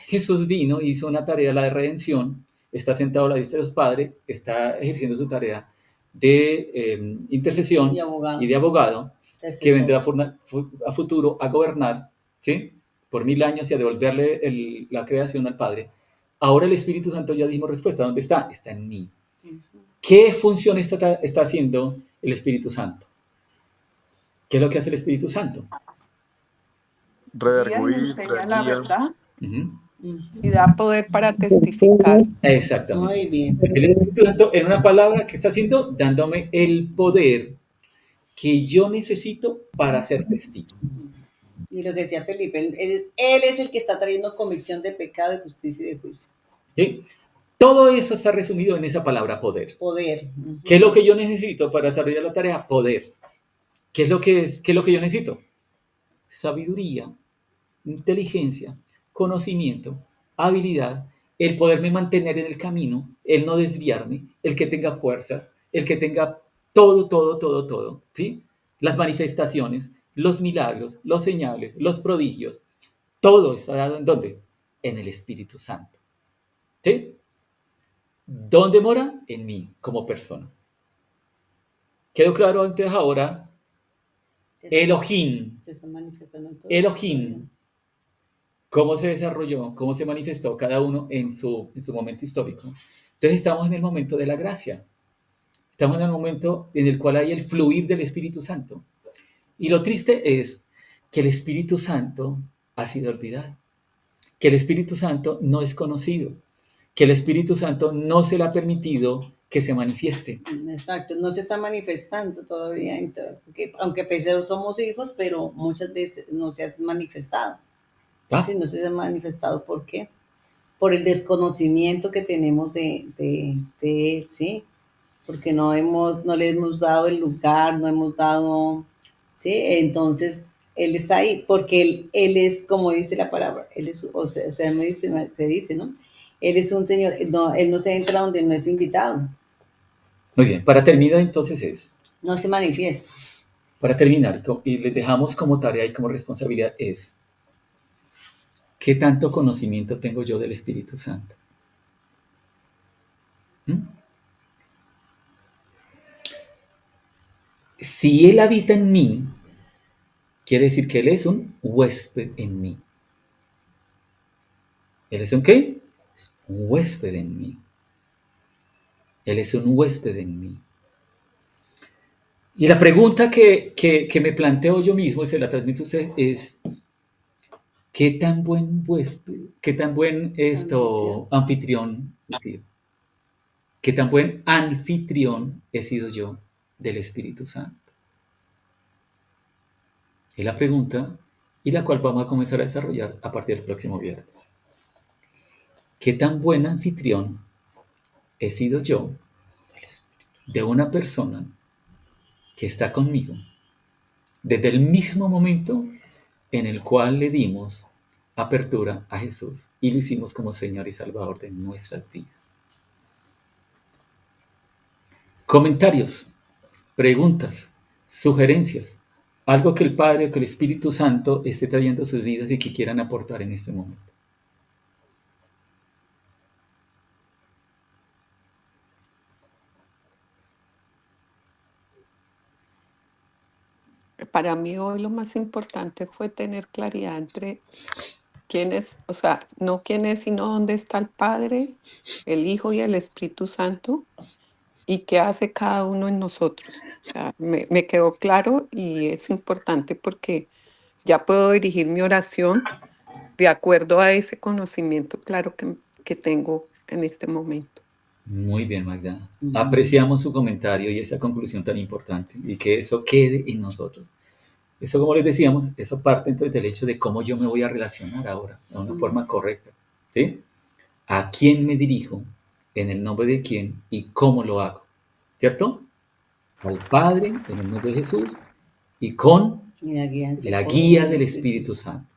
Jesús vino, hizo una tarea, la de redención, está sentado a la diestra de Dios Padre, está ejerciendo su tarea de intercesión Y de abogado, que Intercesor. vendrá a futuro a gobernar, ¿sí? Por 1000 años y a devolverle la creación al Padre. Ahora el Espíritu Santo ya dimos respuesta. ¿Dónde está? Está en mí. Ujú. ¿Qué función está haciendo el Espíritu Santo? ¿Qué es lo que hace el Espíritu Santo? Guía y Redarguir, enseña la guía. verdad Ujú. y da poder para testificar. Muy Exactamente. bien. El Espíritu Santo, en una palabra, ¿qué está haciendo? Dándome el poder que yo necesito para ser testigo. Y lo que decía Felipe, él es el que está trayendo convicción de pecado, de justicia y de juicio. ¿Sí? Todo eso está resumido en esa palabra poder. Poder. ¿Qué es lo que yo necesito para desarrollar la tarea? Poder. ¿Qué es lo que yo necesito? Sabiduría, inteligencia, conocimiento, habilidad, el poderme mantener en el camino, el no desviarme, el que tenga fuerzas, el que tenga todo, ¿sí? Las manifestaciones, los milagros, los señales, los prodigios, todo está dado ¿en dónde? En el Espíritu Santo, ¿sí? ¿Dónde mora? En mí, como persona. ¿Quedó claro antes ahora? Elohim. Se está manifestando en todo. Elohim. ¿Cómo se desarrolló? ¿Cómo se manifestó cada uno en su momento histórico? Entonces estamos en el momento de la gracia. Estamos en el momento en el cual hay el fluir del Espíritu Santo. Y lo triste es que el Espíritu Santo ha sido olvidado. Que el Espíritu Santo no es conocido. Que el Espíritu Santo no se le ha permitido que se manifieste. Exacto, no se está manifestando todavía, porque, aunque pese somos hijos, pero muchas veces no se ha manifestado. ¿Ah? Sí, no se ha manifestado, ¿por qué? Por el desconocimiento que tenemos de él, ¿sí? Porque no le hemos dado el lugar, no hemos dado, ¿sí? Entonces, él está ahí, porque él es, como dice la palabra, él es, se dice, ¿no? Él es un señor, él no se entra donde no es invitado, Muy bien, para terminar entonces no se manifiesta. para terminar, y les dejamos como tarea y como responsabilidad es, ¿qué tanto conocimiento tengo yo del Espíritu Santo? ¿Mm? Si Él habita en mí, quiere decir que Él es un huésped en mí. ¿Él es un qué? Un huésped en mí. Él es un huésped en mí. Y la pregunta que me planteo yo mismo y se la transmito a usted es, ¿qué tan buen huésped, qué tan buen anfitrión he sido? ¿Qué tan buen anfitrión he sido yo del Espíritu Santo? Es la pregunta y la cual vamos a comenzar a desarrollar a partir del próximo viernes. ¿Qué tan buen anfitrión he sido yo de una persona que está conmigo desde el mismo momento en el cual le dimos apertura a Jesús y lo hicimos como Señor y Salvador de nuestras vidas? Comentarios, preguntas, sugerencias, algo que el Padre o que el Espíritu Santo esté trayendo a sus vidas y que quieran aportar en este momento. Para mí hoy lo más importante fue tener claridad entre quién es, o sea, no quién es, sino dónde está el Padre, el Hijo y el Espíritu Santo y qué hace cada uno en nosotros. O sea, me quedó claro y es importante porque ya puedo dirigir mi oración de acuerdo a ese conocimiento claro que tengo en este momento. Muy bien, Magda. Apreciamos su comentario y esa conclusión tan importante y que eso quede en nosotros. Eso, como les decíamos, eso parte entonces del hecho de cómo yo me voy a relacionar ahora de una forma correcta. ¿Sí? ¿A quién me dirijo? ¿En el nombre de quién? ¿Y cómo lo hago? ¿Cierto? Al Padre, en el nombre de Jesús, y con la guía del Espíritu Santo.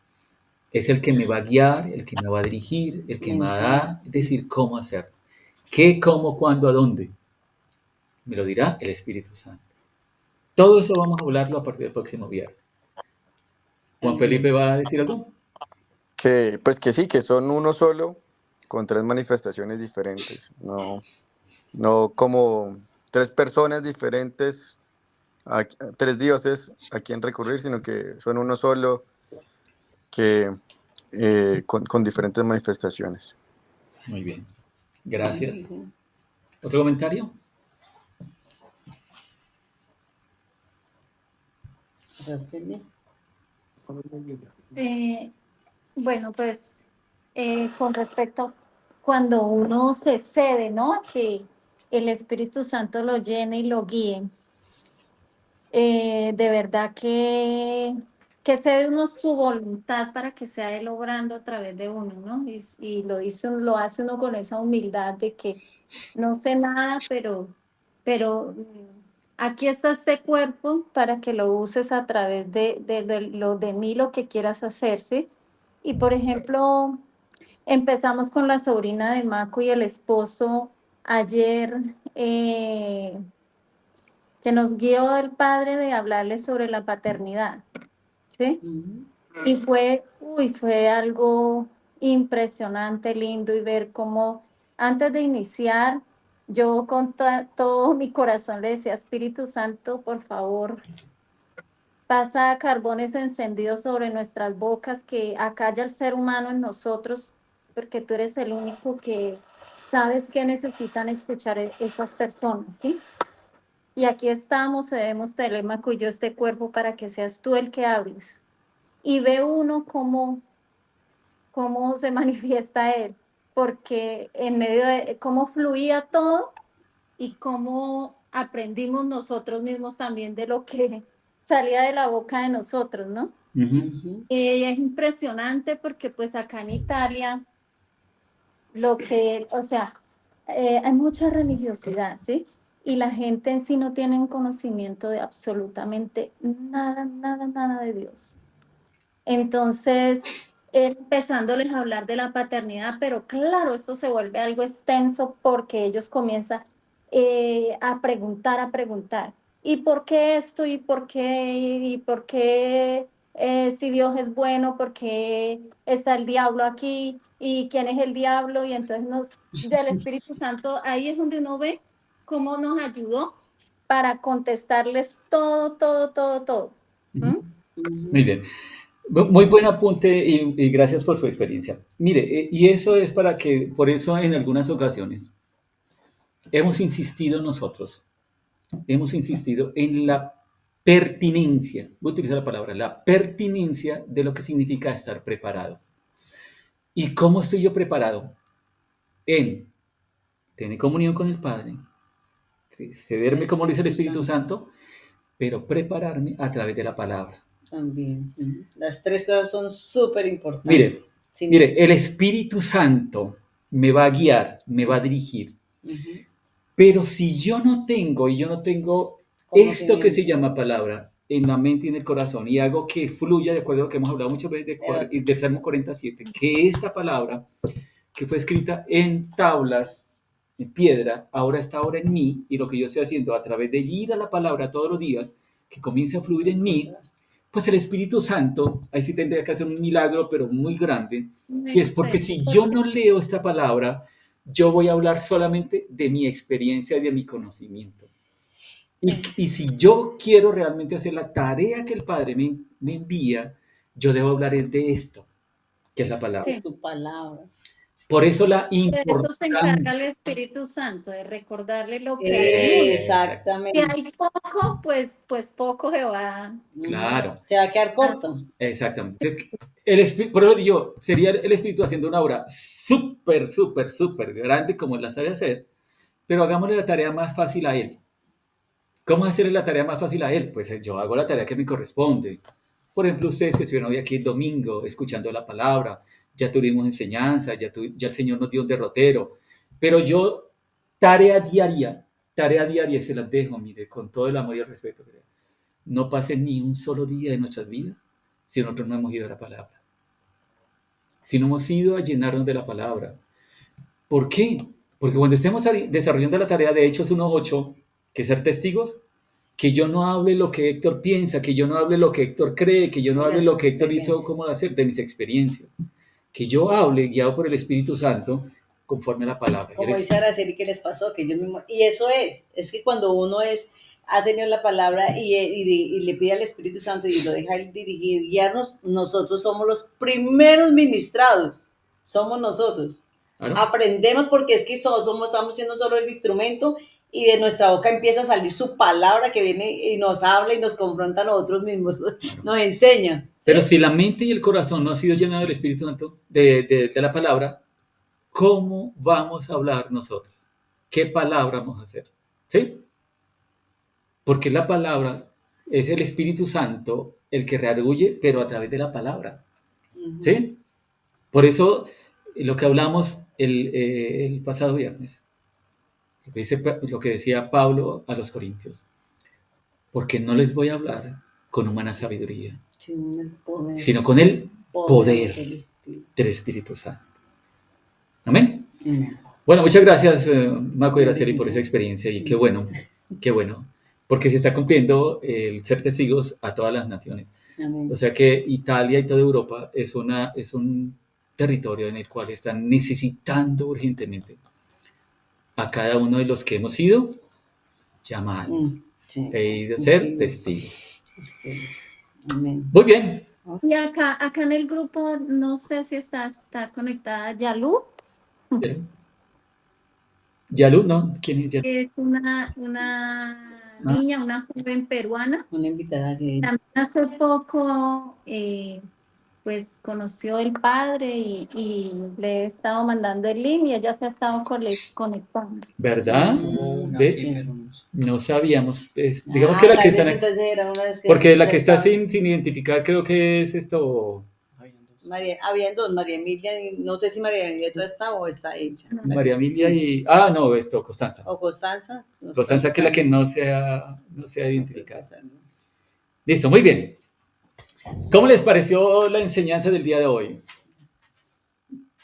Es el que me va a guiar, el que me va a dirigir, el que me va a decir cómo hacerlo. ¿Qué, cómo, cuándo, a dónde? Me lo dirá el Espíritu Santo. Todo eso vamos a hablarlo a partir del próximo viernes. Juan Felipe va a decir algo. Que sí, que son uno solo con tres manifestaciones diferentes. No como tres personas diferentes, tres dioses a quien recurrir, sino que son uno solo que con diferentes manifestaciones. Muy bien. Gracias. ¿Otro comentario? Araceli. Bueno, pues con respecto cuando uno se cede, ¿no? Que el Espíritu Santo lo llene y lo guíe. De verdad que cede uno su voluntad para que sea Él obrando a través de uno, ¿no? Y lo hace uno con esa humildad de que no sé nada, pero aquí está este cuerpo para que lo uses a través de mí, lo que quieras hacerse. Y por ejemplo, empezamos con la sobrina de Maco y el esposo ayer. Que nos guió el padre de hablarles sobre la paternidad, ¿sí? Y fue algo impresionante, lindo, y ver cómo antes de iniciar, yo con todo mi corazón le decía, Espíritu Santo, por favor, pasa carbones encendidos sobre nuestras bocas, que acalla el ser humano en nosotros, porque tú eres el único que sabes que necesitan escuchar estas personas, ¿sí? Y aquí estamos, cedemos Telemaco y yo este cuerpo para que seas tú el que hables. Y ve uno cómo se manifiesta él, porque en medio de cómo fluía todo y cómo aprendimos nosotros mismos también de lo que salía de la boca de nosotros, ¿no? Es impresionante porque pues acá en Italia, o sea, hay mucha religiosidad, ¿sí? Y la gente en sí no tiene un conocimiento de absolutamente nada, nada, nada de Dios. Entonces, empezándoles a hablar de la paternidad, pero claro, esto se vuelve algo extenso porque ellos comienzan a preguntar, a preguntar. ¿Y por qué esto? ¿Y por qué? ¿Y por qué si Dios es bueno? ¿Por qué está el diablo aquí? ¿Y quién es el diablo? Y entonces ya el Espíritu Santo, ahí es donde uno ve cómo nos ayudó para contestarles todo, todo, todo, todo. ¿Mm? Muy bien. Muy buen apunte y gracias por su experiencia. Mire, y eso es para que, por eso en algunas ocasiones hemos insistido nosotros, hemos insistido en la pertinencia, voy a utilizar la palabra, la pertinencia de lo que significa estar preparado. ¿Y cómo estoy yo preparado? En tener comunión con el Padre, cederme como lo dice el Espíritu Santo, pero prepararme a través de la palabra. También. Las tres cosas son súper importantes. Mire, Sí. mire, el Espíritu Santo me va a guiar, me va a dirigir. Pero si yo no tengo esto que se llama palabra en la mente y en el corazón y hago que fluya de acuerdo a lo que hemos hablado muchas veces del Salmo 47, que esta palabra que fue escrita en tablas, en piedra, ahora está ahora en mí, y lo que yo estoy haciendo a través de ir a la palabra todos los días, que comience a fluir en mí, pues el Espíritu Santo, ahí sí tendría que hacer un milagro, pero muy grande, y es porque si yo no leo esta palabra, yo voy a hablar solamente de mi experiencia y de mi conocimiento. Y si yo quiero realmente hacer la tarea que el Padre me envía, yo debo hablar de esto, que es la palabra. Sí. Su palabra. Por eso la De eso se encarga el importancia. Espíritu Santo, de recordarle lo que hay en uno. Exactamente. Si hay poco, pues poco se va. Claro. Se va a quedar corto. Exactamente. Entonces, por eso digo, sería el Espíritu haciendo una obra súper, súper, súper grande como él la sabe hacer, pero hagámosle la tarea más fácil a él. ¿Cómo hacerle la tarea más fácil a él? Pues yo hago la tarea que me corresponde. Por ejemplo, ustedes que estuvieron hoy aquí el domingo escuchando la palabra, ya tuvimos enseñanza, ya el Señor nos dio un derrotero, pero yo tarea diaria se las dejo, mire, con todo el amor y el respeto. No pase ni un solo día de nuestras vidas si nosotros no hemos ido a la palabra. Si no hemos ido a llenarnos de la palabra. ¿Por qué? Porque cuando estemos desarrollando la tarea de Hechos 1:8, que es ser testigos, que yo no hable lo que Héctor piensa, que yo no hable lo que Héctor cree, que yo no hable lo que Héctor hizo, cómo hacer de mis experiencias. Que yo hable guiado por el Espíritu Santo conforme a la palabra. Como dice Araceli, ¿qué les pasó? Que ellos mismos, y eso es que cuando uno ha tenido la palabra y le pide al Espíritu Santo y lo deja él dirigir, guiarnos, nosotros somos los primeros ministrados, somos nosotros. Claro. Aprendemos porque es que estamos siendo solo el instrumento y de nuestra boca empieza a salir su palabra que viene y nos habla y nos confronta a nosotros mismos, nos enseña. ¿Sí? Pero si la mente y el corazón no ha sido llenado del Espíritu Santo, de la palabra, ¿cómo vamos a hablar nosotros? ¿Qué palabra vamos a hacer? ¿Sí? Porque la palabra es el Espíritu Santo el que redarguye, pero a través de la palabra. ¿Sí? Por eso, lo que hablamos el pasado viernes, lo que decía Pablo a los Corintios, porque no les voy a hablar con humana sabiduría, sino con el poder del Espíritu Santo. Amén. Bueno, muchas gracias, Maco y Graciela, por esa experiencia, y qué bueno, porque se está cumpliendo el ser testigos a todas las naciones. Amén. O sea que Italia y toda Europa es un territorio en el cual están necesitando urgentemente a cada uno de los que hemos sido llamados Sí. e ir a ser testigos. Amén. Muy bien. Y acá en el grupo, no sé si está conectada Yalu, Yalu, ¿no? ¿Quién es Yalu? que es una niña, una joven peruana. Una invitada que También hace poco, pues conoció el padre y le he estado mandando el link y ella se ha estado conectando. ¿Verdad? Una ¿Ve? aquí, pero no sé. No sabíamos. Digamos que la que está... entonces era una vez que Porque la que está estaba- sin identificar creo que es esto... habían dos, María Emilia, y no sé si María Emilia todavía está o está ella. No. María Emilia y... Ah, no, esto, Constanza. O Constanza. No Constanza, sé, que es la que no se ha identificado. Listo, muy bien. ¿Cómo les pareció la enseñanza del día de hoy?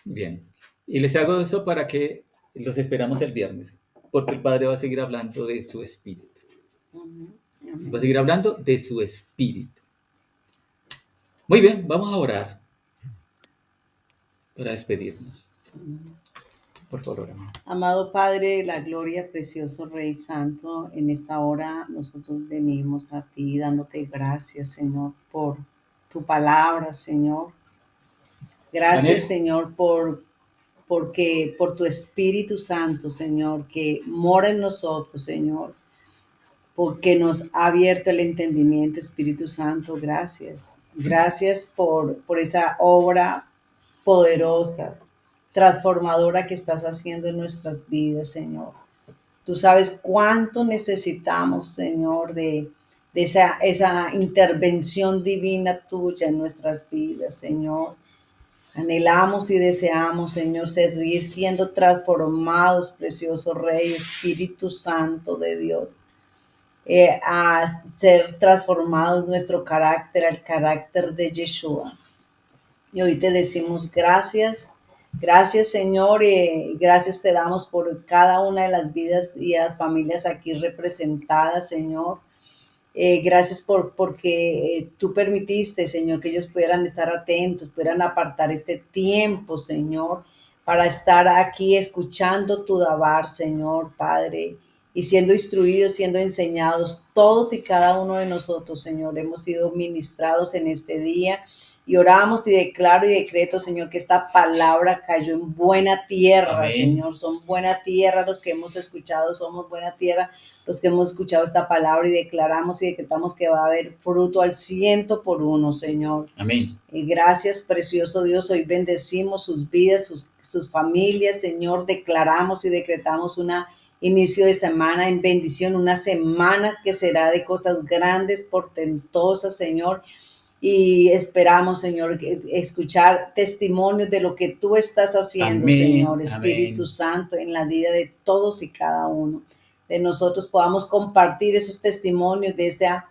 Bien. Y les hago eso para que los esperamos el viernes, porque el Padre va a seguir hablando de su espíritu. Va a seguir hablando de su espíritu. Muy bien, vamos a orar para despedirnos. Por favor, hermano. Amado Padre de la gloria, precioso Rey Santo, en esta hora nosotros venimos a ti dándote gracias, Señor, por tu palabra, Señor. Gracias, Daniel. Señor, por tu Espíritu Santo, Señor, que mora en nosotros, Señor, porque nos ha abierto el entendimiento, Espíritu Santo. Gracias. Gracias por esa obra poderosa, transformadora que estás haciendo en nuestras vidas, Señor. Tú sabes cuánto necesitamos, Señor, de esa intervención divina tuya en nuestras vidas, Señor. Anhelamos y deseamos, Señor, seguir siendo transformados, precioso Rey, Espíritu Santo de Dios. A ser transformados nuestro carácter al carácter de Yeshua. Y hoy te decimos gracias, gracias Señor, y gracias te damos por cada una de las vidas y las familias aquí representadas, Señor. Gracias porque tú permitiste, Señor, que ellos pudieran estar atentos, pudieran apartar este tiempo, Señor, para estar aquí escuchando tu dabar, Señor, Padre, y siendo instruidos, siendo enseñados, todos y cada uno de nosotros, Señor, hemos sido ministrados en este día. Y oramos y declaro y decreto, Señor, que esta palabra cayó en buena tierra, Amén. Señor. Son buena tierra los que hemos escuchado, somos buena tierra los que hemos escuchado esta palabra y declaramos y decretamos que va a haber fruto al 100%, Señor. Amén. Y gracias, precioso Dios. Hoy bendecimos sus vidas, sus familias, Señor. Declaramos y decretamos una inicio de semana en bendición, una semana que será de cosas grandes, portentosas, Señor. Y esperamos, Señor, escuchar testimonios de lo que tú estás haciendo, Amén, Señor, Espíritu amén. Santo, en la vida de todos y cada uno de nosotros. Podamos compartir esos testimonios de esa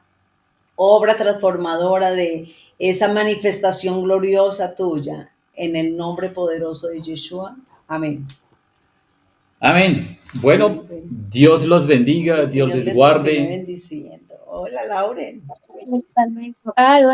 obra transformadora, de esa manifestación gloriosa tuya, en el nombre poderoso de Yeshua. Amén. Amén. Bueno, Dios los bendiga, Dios Señor les les continúe guarde. bendiciendo. Hola, Lauren. Hasta luego. Ah,